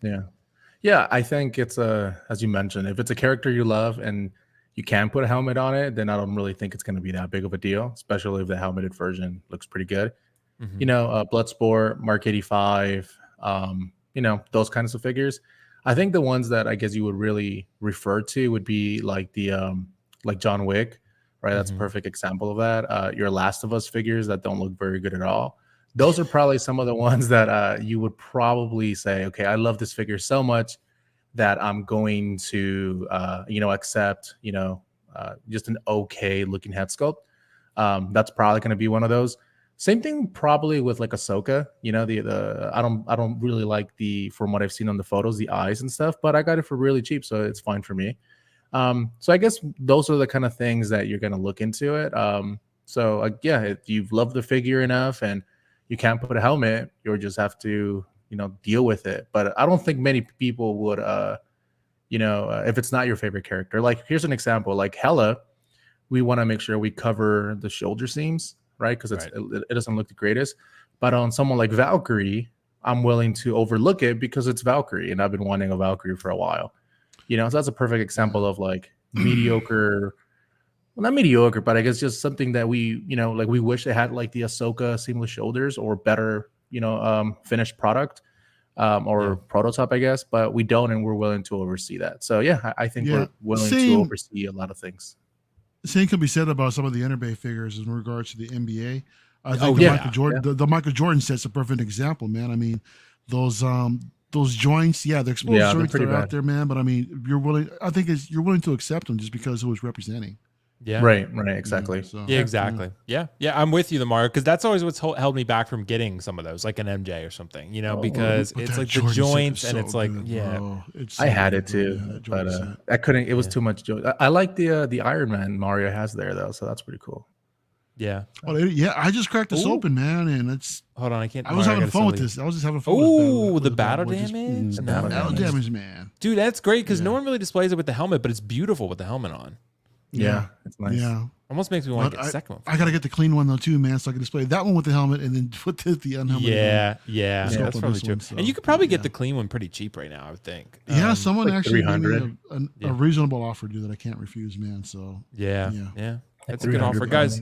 Yeah, I think it's as you mentioned, if it's a character you love and you can put a helmet on it, then I don't really think it's going to be that big of a deal, especially if the helmeted version looks pretty good. You know, Bloodsport, Mark 85, you know, those kinds of figures. I think the ones that I guess you would really refer to would be like the like John Wick, right? That's a perfect example of that. Your Last of Us figures that don't look very good at all. Those are probably some of the ones that you would probably say, okay, I love this figure so much that I'm going to, you know, accept, you know, just an okay looking head sculpt. That's probably going to be one of those. Same thing probably with like Ahsoka. You know, the I don't really like from what I've seen on the photos, the eyes and stuff, but I got it for really cheap, so it's fine for me. So I guess those are the kind of things that you're going to look into it. So yeah, if you've loved the figure enough and you can't put a helmet, you'll just have to, you know, deal with it. But I don't think many people would, you know, if it's not your favorite character. Like, here's an example. Like Hela, we want to make sure we cover the shoulder seams, right? Because it doesn't look the greatest. But on someone like Valkyrie, I'm willing to overlook it because it's Valkyrie, and I've been wanting a Valkyrie for a while. You know, so that's a perfect example of like mediocre. Well, not mediocre, but I guess just something that we, you know, like we wish they had like the Ahsoka seamless shoulders or better, you know, finished product or prototype, I guess, but we don't, and we're willing to oversee that. So yeah, I think we're willing to oversee a lot of things.
Same can be said about some of the Interbay figures in regards to the NBA. I think the Michael Jordan set's a perfect example, man. I mean, those joints, the exposed joints are out there, man. But I mean, you're willing to accept them just because it was representing.
Yeah.
Right. Exactly.
Exactly. Yeah. I'm with you, Mario, because that's always what's held me back from getting some of those, like an MJ or something, you know, because it's like the joints and it's like,
It's
I had it too, but I couldn't. It was too much joint. I like the Iron Man Mario has there though, so that's pretty cool.
Yeah.
I just cracked this open, man, and it's.
Hold on, I can't.
I was having fun with this. I was just having fun.
Oh, the battle damage.
The battle damage, man.
Dude, that's great because no one really displays it with the helmet, but it's beautiful with the helmet on.
Yeah, it's nice.
Yeah,
almost makes me want to get the second one.
I gotta get the clean one though too, man, so I can display that one with the helmet and then put the unhelmeted.
Yeah, that's probably true. And you could probably get the clean one pretty cheap right now, I would think.
Yeah, someone
like
actually gave me a
300.
reasonable offer, dude, that I can't refuse, man. So
yeah, that's a good offer, guys.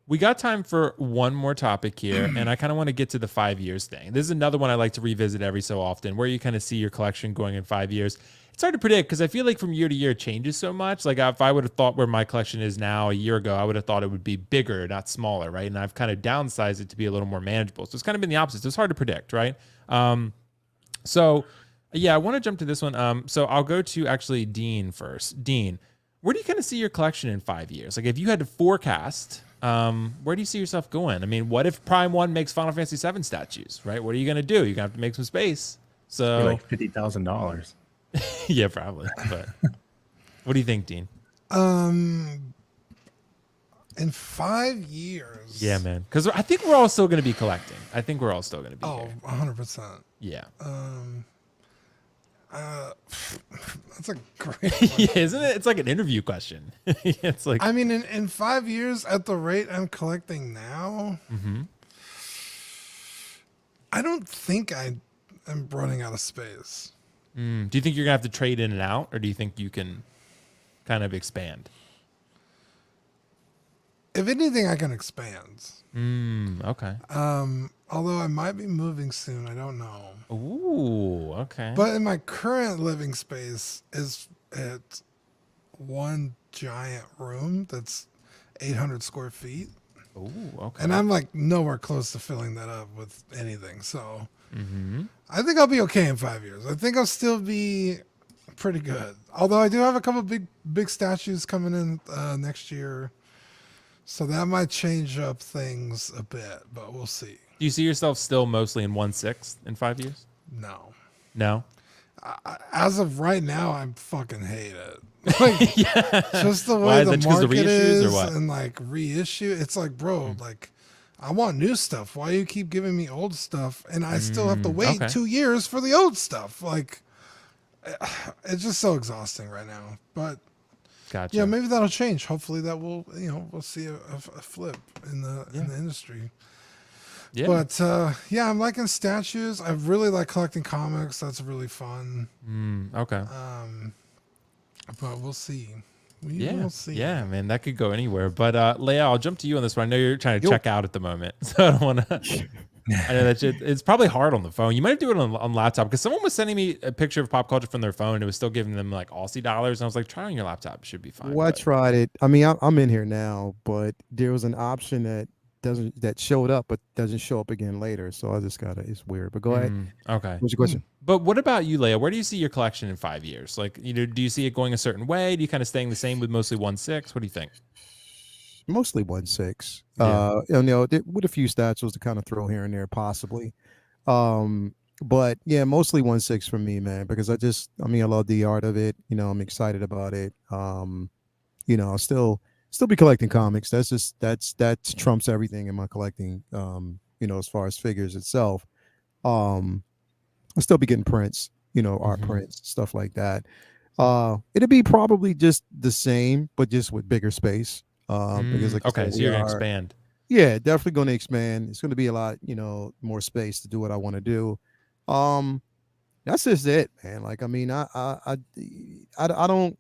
We got time for one more topic here, and I kind of want to get to the 5 years thing. This is another one I like to revisit every so often, where you kind of see your collection going in 5 years. It's hard to predict because I feel like from year to year it changes so much. Like if I would have thought where my collection is now a year ago, I would have thought it would be bigger, not smaller, right? And I've kind of downsized it to be a little more manageable. So it's kind of been the opposite. So it's hard to predict, right? So yeah, I want to jump to this one. So I'll go to actually Dean first. Dean, where do you kind of see your collection in 5 years? Like if you had to forecast, where do you see yourself going? I mean, what if Prime 1 makes Final Fantasy 7 statues, right? What are you going to do? You're going to have to make some space. So
like $50,000.
Yeah, probably. But what do you think, Dean?
In 5 years.
Yeah, man. Because I think we're all still going to be collecting. I think we're all still going to be.
Oh, 100%.
Yeah.
That's a great one.
Yeah, isn't it? It's like an interview question. It's like,
I mean, in 5 years, at the rate I'm collecting now, I don't think I am running out of space.
do you think you're going to have to trade in and out, or do you think you can kind of expand?
If anything, I can expand.
Okay.
Although I might be moving soon, I don't know.
Ooh, okay.
But in my current living space is one giant room that's 800 square feet.
Oh, okay.
And I'm like nowhere close to filling that up with anything. So I think I'll be okay in 5 years. I think I'll still be pretty good. Although I do have a couple big statues coming in next year. So that might change up things a bit, but we'll see.
Do you see yourself still mostly in 1/6 in 5 years?
No.
No.
As of right now, I fucking hate it. Like, just the
Why
way
is
the
that? Just 'cause of
market
reissues or
is
what?
and like reissue. It's like, bro, like I want new stuff. Why you keep giving me old stuff and I still have to wait
okay.
2 years for the old stuff? Like, it's just so exhausting right now. But
Gotcha.
yeah, maybe that'll change. Hopefully, that will we'll see a flip in the industry.
Yeah.
But yeah, I'm liking statues. I really like collecting comics. That's really fun.
Okay.
But we'll see.
We'll
see.
Yeah, man, that could go anywhere. But Leia, I'll jump to you on this one. I know you're trying to check out at the moment, so I don't want to. I know that it's probably hard on the phone. You might do it on laptop because someone was sending me a picture of pop culture from their phone. It was still giving them like Aussie dollars, and I was like, try on your laptop, it should be fine.
Well, I tried it. I mean, I'm in here now, but there was an option that showed up but doesn't show up again later. So I just it's weird. But go ahead.
Okay.
What's your question?
But what about you, Leia? Where do you see your collection in 5 years? Like, do you see it going a certain way? Do you kind of staying the same with mostly 1/6? What do you think?
Mostly 1/6.
Yeah.
With a few statues to kind of throw here and there, possibly. But yeah, mostly 1/6 for me, man, because I love the art of it. I'm excited about it. I'll still be collecting comics. That trumps everything in my collecting. As far as figures itself. I'll still be getting prints, art prints, stuff like that. It'll be probably just the same, but just with bigger space. Because like
okay, so you're gonna expand.
Yeah, definitely going to expand. It's going to be a lot, more space to do what I want to do. That's just it, man. Like, I mean, I don't,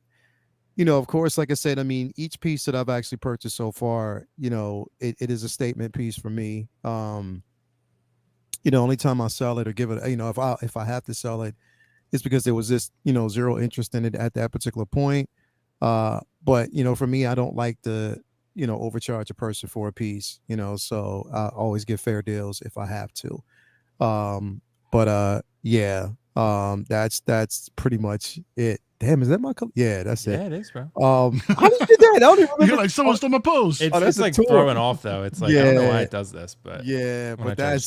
of course, like I said, I mean, each piece that I've actually purchased so far, it is a statement piece for me. Only time I sell it or give it, if I have to sell it, it's because there was this, zero interest in it at that particular point. But for me, I don't like to, overcharge a person for a piece, so I always get fair deals if I have to. That's pretty much it. Damn, is that my color? Yeah, that's it.
Yeah, it is, bro.
How did you do that? I don't even remember.
You're like, someone stole my post.
It's like throwing off though. It's like I don't know why it does this, but
but that's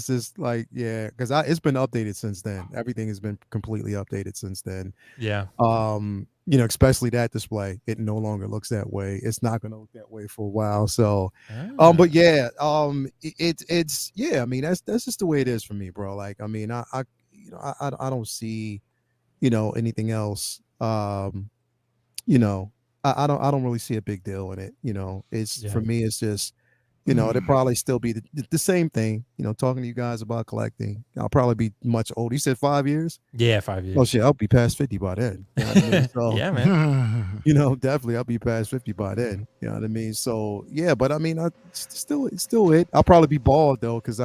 just like because it's been updated since then. Everything has been completely updated since then.
Yeah.
Especially that display, it no longer looks that way. It's not going to look that way for a while. So, but yeah, it's yeah. I mean, that's just the way it is for me, bro. Like, I mean, I don't see, anything else. I don't really see a big deal in it. It's for me, it's just, it'd probably still be the same thing. Talking to you guys about collecting, I'll probably be much older. You said 5 years?
Yeah, 5 years.
Oh shit, I'll be past 50 by then. You know what I mean? So,
yeah, man.
Definitely I'll be past 50 by then. You know what I mean? So yeah, but I mean, it's still it. I'll probably be bald though, because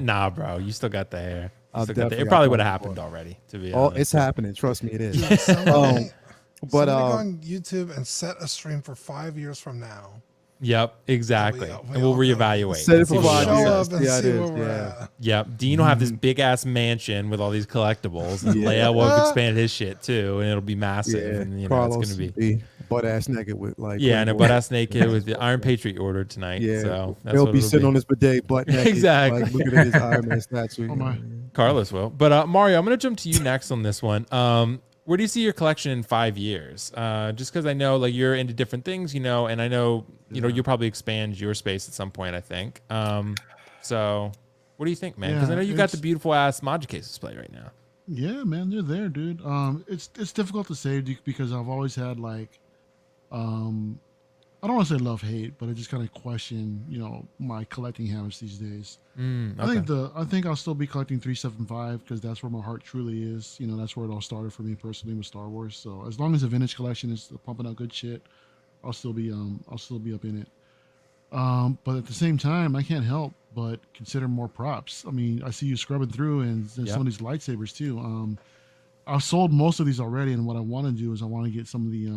nah, bro, you still got the hair. It
I'll
probably would have happened already, to be honest.
It's happening. Trust me, it is.
Somebody
go
on YouTube and set a stream for 5 years from now.
Yep, exactly. And we'll reevaluate.
Set it for 5
show
years.
up and see where we're at.
Yep. Dean will have this big ass mansion with all these collectibles, and Leia will have expanded his shit too, and it'll be massive. And
Carlos
it's gonna be
butt ass naked with like
and a butt ass naked with the Iron Patriot order tonight.
Yeah,
so
he'll be sitting on his bidet butt naked.
Exactly.
Like, looking at his Iron Man statue.
Oh my.
Carlos will. But Mario, I'm gonna jump to you next on this one. Where do you see your collection in 5 years? Just because I know like you're into different things, and I know you'll probably expand your space at some point, I think. So what do you think, man? Because I know you got the beautiful ass Module case display right now.
Yeah, man, they're there, dude. It's difficult to say because I've always had like, I don't want to say love hate, but I just kind of question, my collecting habits these days.
Okay.
I think I'll still be collecting 375 because that's where my heart truly is. That's where it all started for me personally with Star Wars. So as long as the vintage collection is pumping out good shit, I'll still be up in it. But at the same time, I can't help but consider more props. I mean, I see you scrubbing through and there's some of these lightsabers too. I've sold most of these already, and what I want to do is I want to get some of the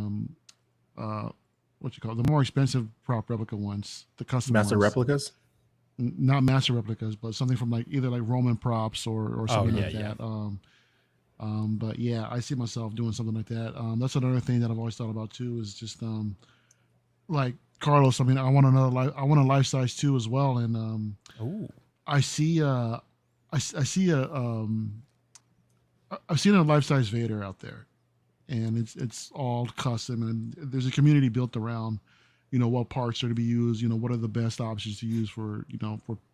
what you call it, the more expensive prop replica ones, the custom
Master
ones.
replicas.
Not master replicas, but something from like either like Roman props or something like that. But yeah, I see myself doing something like that. That's another thing that I've always thought about too, is just like Carlos. I mean, I want I want a life size too as well. And I see I've seen a life size Vader out there, and it's all custom, and there's a community built around, what parts are to be used, what are the best options to use for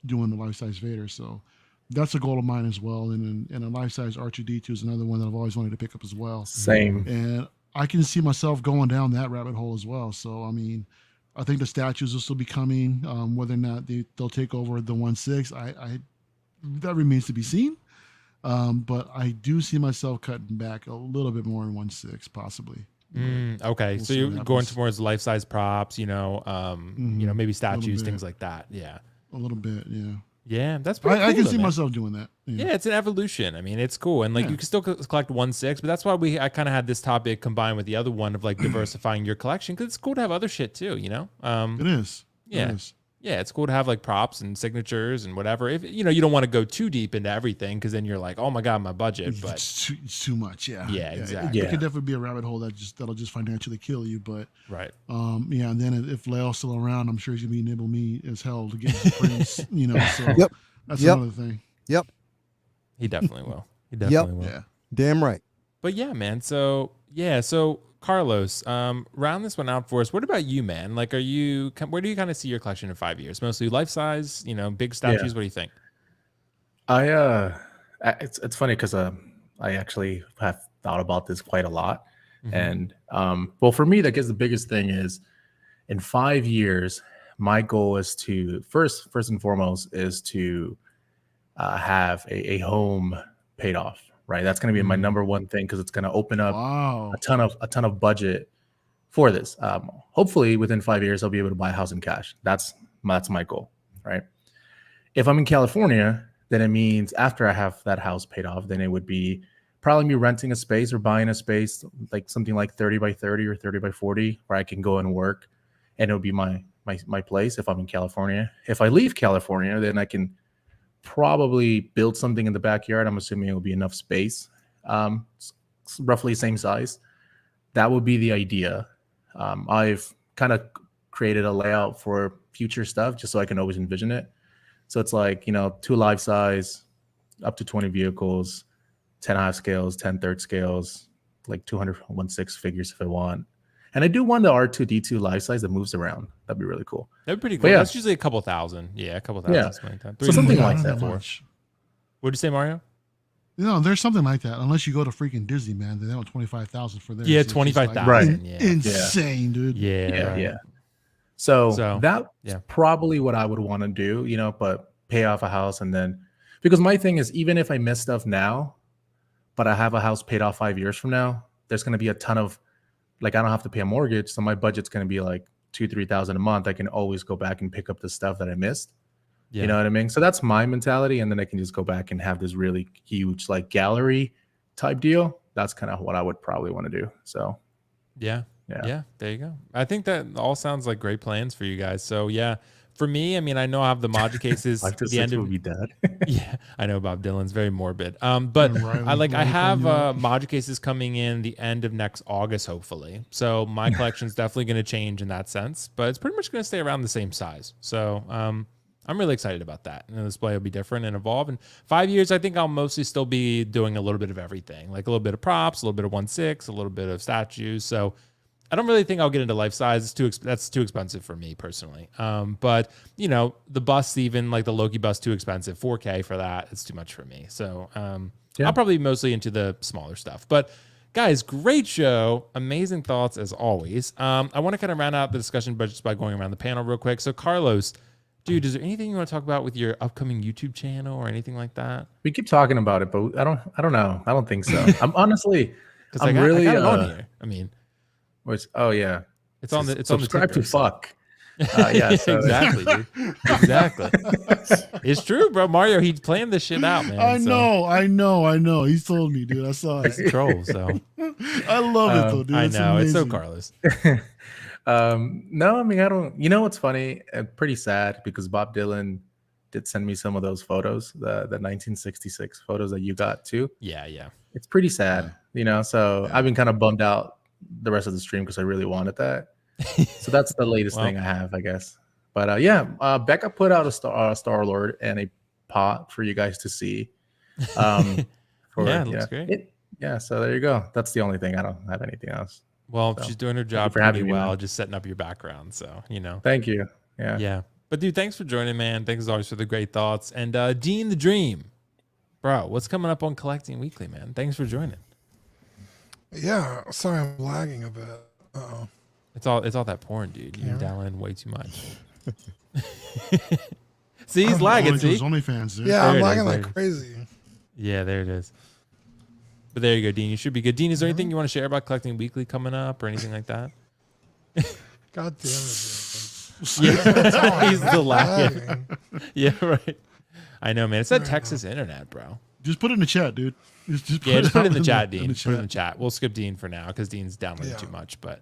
doing the life size Vader. So that's a goal of mine as well. And a life size R2D2 is another one that I've always wanted to pick up as well.
Same.
And I can see myself going down that rabbit hole as well. So I mean, I think the statues will still be coming. Whether or not they'll take over the 1/6, I that remains to be seen. But I do see myself cutting back a little bit more in 1/6, possibly.
Okay, so you're going towards life-size props, maybe statues, things like that. Yeah,
a little bit. Yeah.
Yeah, that's pretty cool.
I can see myself doing that.
Yeah, it's an evolution. I mean, it's cool. And like you can still collect 1/6, but that's why I kind of had this topic combined with the other one of like diversifying your collection, because it's cool to have other shit too,
It is.
Yeah.
It is.
Yeah, it's cool to have like props and signatures and whatever. If you don't want to go too deep into everything, because then you're like, oh my god, my budget. But
it's too much. Yeah.
Yeah, exactly.
It could definitely be a rabbit hole that'll just financially kill you. But
right.
Yeah, and then if Leo's still around, I'm sure he's gonna be nibble me as hell to get the prints. So
Yep.
that's another thing.
Yep.
He definitely will. He definitely will.
Yeah.
Damn right.
But yeah, man. So Carlos, round this one out for us. What about you, man? Like, where do you kind of see your collection in 5 years? Mostly life size, big statues. What do you think?
It's funny because I actually have thought about this quite a lot, and well, for me, I guess the biggest thing is in 5 years, my goal is to first and foremost is to have a home paid off. Right, that's going to be my number one thing, because it's going to open up a ton of budget for this. Hopefully, within 5 years, I'll be able to buy a house in cash. That's my goal. Right. If I'm in California, then it means after I have that house paid off, then it would be probably me renting a space or buying a space like something like 30 by 30 or 30 by 40, where I can go and work, and it would be my place if I'm in California. If I leave California, then I can probably build something in the backyard. I'm assuming it will be enough space, roughly same size. That would be the idea. I've kind of created a layout for future stuff just so I can always envision it. So it's like, 2 life size, up to 20 vehicles, 10 half scales, 10 third scales, like 200 1/6 figures if I want. And I do want the R2D2 life size that moves around. That'd be really cool.
That'd be pretty cool.
Yeah.
That's usually a couple thousand. Yeah, a couple thousand.
Yeah.
Something like that.
So something like
Not
that.
much.
What'd you say, Mario?
There's something like that. Unless you go to freaking Disney, man, they want 25,000 for theirs.
Yeah,
It's just
25,000.
Right.
Yeah.
Insane, dude.
Yeah. Right.
Yeah. So that's
yeah.
probably what I would want to do, but pay off a house, and then, because my thing is, even if I miss stuff now, but I have a house paid off 5 years from now, there's going to be a ton of, like, I don't have to pay a mortgage. So my budget's going to be like $2,000-3,000 a month. I can always go back and pick up the stuff that I missed.
Yeah.
You know what I mean? So that's my mentality. And then I can just go back and have this really huge, like, gallery type deal. That's kind of what I would probably want to do. So
Yeah. There you go. I think that all sounds like great plans for you guys. So yeah, for me, I mean, I know I have the module cases.
Like
the end of
would be dead.
Yeah, I know Bob Dylan's very morbid. But I have module cases coming in the end of next August, hopefully. So my collection's definitely going to change in that sense, but it's pretty much going to stay around the same size. So I'm really excited about that. And the display will be different and evolve. In 5 years, I think I'll mostly still be doing a little bit of everything, like a little bit of props, a little bit of 1/6, a little bit of statues. So I don't really think I'll get into life size. That's too expensive for me personally. But the busts, even like the Loki bust, too expensive. 4K for that, it's too much for me. So I'll probably be mostly into the smaller stuff. But guys, great show, amazing thoughts as always. I want to kind of round out the discussion, but just by going around the panel real quick. So Carlos, dude, is there anything you want to talk about with your upcoming YouTube channel or anything like that?
We keep talking about it, but I don't know. I don't think so. I'm honestly,
I got it on here. I mean.
Oh yeah,
it's on the
subscribe to fuck.
Yeah, so. Exactly, dude. Exactly. It's true, bro. Mario, he's playing this shit out, man.
I know. He's told me, dude. I saw it.
He's a troll, so
I love it though, dude.
I
it's
know
amazing.
it's so Carlos.
No, I mean, I don't. You know what's funny? Pretty sad because Bob Dylan did send me some of those photos, the 1966 photos that you got too.
Yeah, yeah.
It's pretty sad, So I've been kind of bummed out the rest of the stream because I really wanted that. So that's the latest thing I have, I guess. But Becca put out a Star Lord and a pot for you guys to see. It looks great. So there you go. That's the only thing. I don't have anything else.
Well,
So,
she's doing her job pretty well, just setting up your background. So,
Thank you. Yeah.
Yeah. But dude, thanks for joining, man. Thanks as always for the great thoughts. And Dean the Dream, bro, what's coming up on Collecting Weekly, man? Thanks for joining.
Yeah, sorry I'm lagging a bit. Uh-oh.
It's all that porn, dude. You're downloading way too much. See, he's lagging. See,
OnlyFans, dude.
Yeah, I'm lagging like crazy.
Yeah, there it is. But there you go, Dean. You should be good. Dean, is there anything you want to share about Collecting Weekly coming up or anything like that?
God damn it.
Yeah, he's the lagging. Yeah, right. I know, man. It's that Texas internet, bro.
Just put it in the chat, dude. Just
put it in the chat, Dean. Put it in the chat. We'll skip Dean for now because Dean's downloading too much. But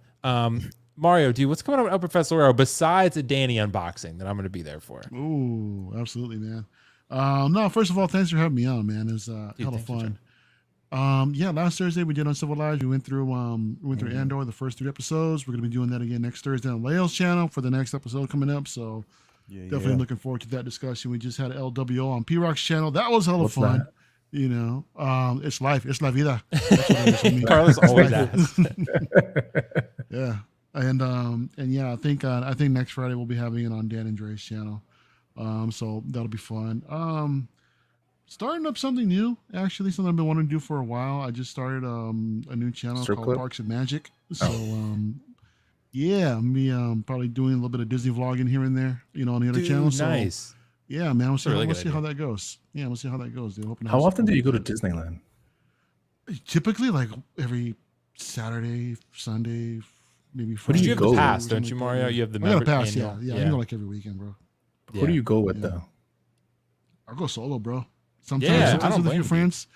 Mario, dude, what's coming up with El Professoro besides a Danny unboxing that I'm going to be there for?
Ooh, absolutely, man. No, first of all, thanks for having me on, man. It was hella fun. Last Thursday we did Uncivilized. We went through Andor, the first 3 episodes. We're gonna be doing that again next Thursday on Leo's channel for the next episode coming up. So definitely looking forward to that discussion. We just had LWO on P-Rock's channel. That was hella fun. That? It's life. It's la vida.
Carlos always asks.
Yeah. I think next Friday we'll be having it on Dan and Dre's channel. So that'll be fun. Starting up something new, actually, something I've been wanting to do for a while. I just started a new channel called Parks and Magic. So, I'm probably doing a little bit of Disney vlogging here and there, on the other channel. So,
nice.
Yeah, man, we'll see how that goes. Yeah, we'll see how that goes, dude.
How often do you go to Disneyland?
Typically, like every Saturday, Sunday, maybe Friday.
But you have the pass, don't you, Mario? You have the
member pass, yeah. I go like every weekend, bro.
Who do you go with, though?
I go solo, bro. Sometimes with a few friends,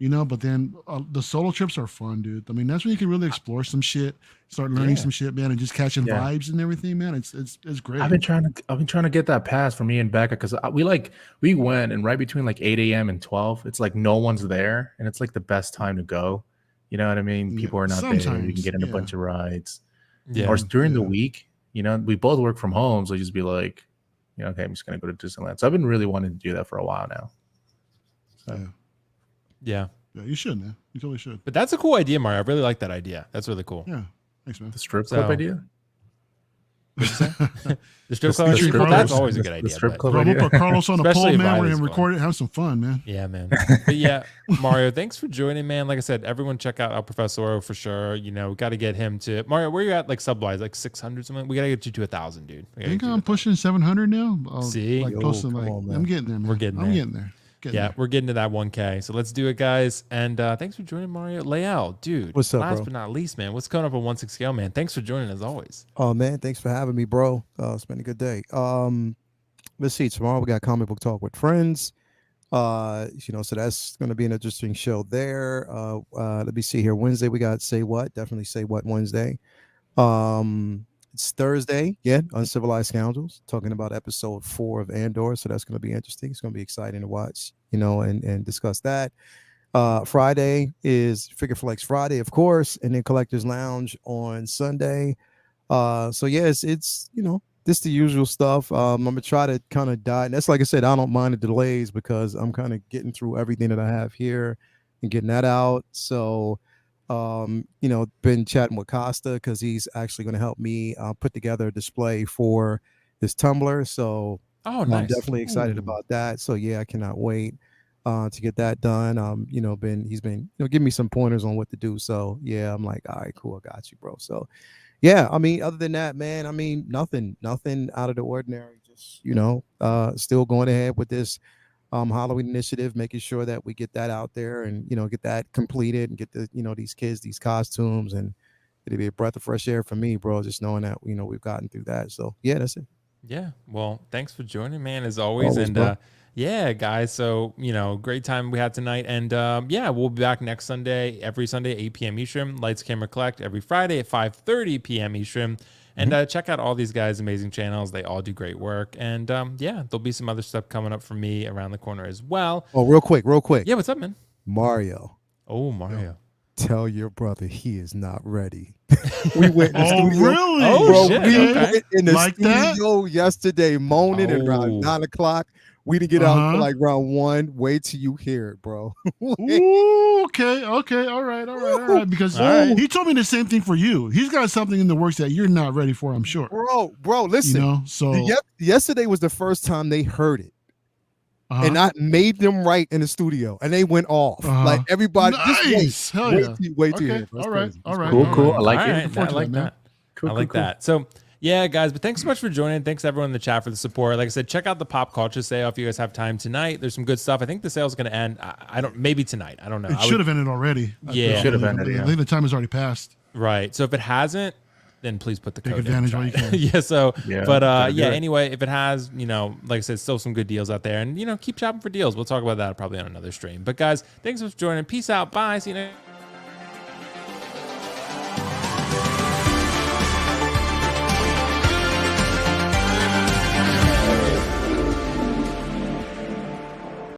but then the solo trips are fun, dude. I mean, that's when you can really explore some shit, start learning some shit, man, and just catching vibes and everything, man. It's great.
I've been trying to get that pass for me and Becca because we went and right between like 8 a.m. and 12, it's like no one's there, and it's like the best time to go. You know what I mean? People are not there. You can get in a bunch of rides. Yeah. Or during the week, we both work from home, so just be like, okay, I'm just gonna go to Disneyland. So I've been really wanting to do that for a while now. So.
Yeah,
you should, man. You totally should.
But that's a cool idea, Mario. I really like that idea. That's really cool.
Yeah, thanks, man.
The strip club idea.
What'd you say? The strip club idea. That's always a good idea.
The strip club
idea. We'll put Carlos on a pole, man. We're gonna record it, have some fun, man.
Yeah, man. But yeah, Mario, thanks for joining, man. Like I said, everyone check out El Professoro for sure. We got to get him to Mario. Where you at? Like sub-wise, like 600 something. We got to get you to 1,000, dude.
I think I'm pushing 700 now.
See,
close to I'm getting there, man.
We're getting there.
I'm getting there.
We're getting to that 1K. So let's do it, guys. And thanks for joining, Mario. Lael, dude.
What's up,
last
bro?
but not least, man. What's coming up on 1/6 scale, man? Thanks for joining as always.
Oh, man. Thanks for having me, bro. It's been a good day. Let's see. Tomorrow we got comic book talk with friends. So that's going to be an interesting show there. Let me see here. Wednesday we got Say What. Definitely Say What Wednesday. It's Thursday, Uncivilized Scoundrels, talking about episode 4 of Andor. So that's going to be interesting. It's going to be exciting to watch, and discuss that. Friday is Figure Flex Friday, of course, and then Collectors Lounge on Sunday. It's this the usual stuff. I'm going to try to kind of dive. And that's like I said, I don't mind the delays because I'm kind of getting through everything that I have here and getting that out. So, been chatting with Costa because he's actually going to help me put together a display for this tumbler. So
nice.
I'm definitely excited about that. So I cannot wait to get that done. He's been giving me some pointers on what to do. So I'm like, all right, cool, I got you, bro. So other than that, man, nothing out of the ordinary. Just still going ahead with this Halloween initiative, making sure that we get that out there and get that completed and get the these kids these costumes, and it'll be a breath of fresh air for me, bro, just knowing that we've gotten through that. So that's it.
Well, thanks for joining, man, as always. And guys, so great time we had tonight, and we'll be back next Sunday, every Sunday 8 p.m. Eastern. Lights Camera Collect every Friday at 5:30 p.m. Eastern. And check out all these guys' amazing channels. They all do great work. And yeah, there'll be some other stuff coming up for me around the corner as well.
Oh, real quick.
Yeah, what's up, man?
Mario.
Oh, Mario.
Tell your brother he is not ready. We went in the studio.
Really?
Oh,
Bro,
shit.
we
Okay.
went in the
Like that?
studio yesterday morning at around 9 o'clock. We didn't get out until like around 1. Wait till you hear it, bro.
Ooh, okay, all right. Because he told me the same thing for you. He's got something in the works that you're not ready for, I'm sure.
Bro, listen.
You know, so
yesterday was the first time they heard it. And I made them right in the studio, and they went off. Like everybody,
nice.
just wait till you hear it.
All right.
Cool. I like it.
I like that. I like that. So, yeah, guys, but thanks so much for joining. Thanks everyone in the chat for the support. Like I said, check out the pop culture sale if you guys have time tonight. There's some good stuff. I think the sale's going to end. I don't, maybe tonight. I don't know.
It should have ended already.
Yeah.
It should have ended.
I think the time has already passed.
Right. So if it hasn't, then please put the
Take
code
advantage
in.
while you can.
Yeah. So,
Yeah,
but yeah, anyway, if it has, you know, like I said, still some good deals out there, and, you know, keep shopping for deals. We'll talk about that probably on another stream. But guys, thanks for joining. Peace out. Bye. See you next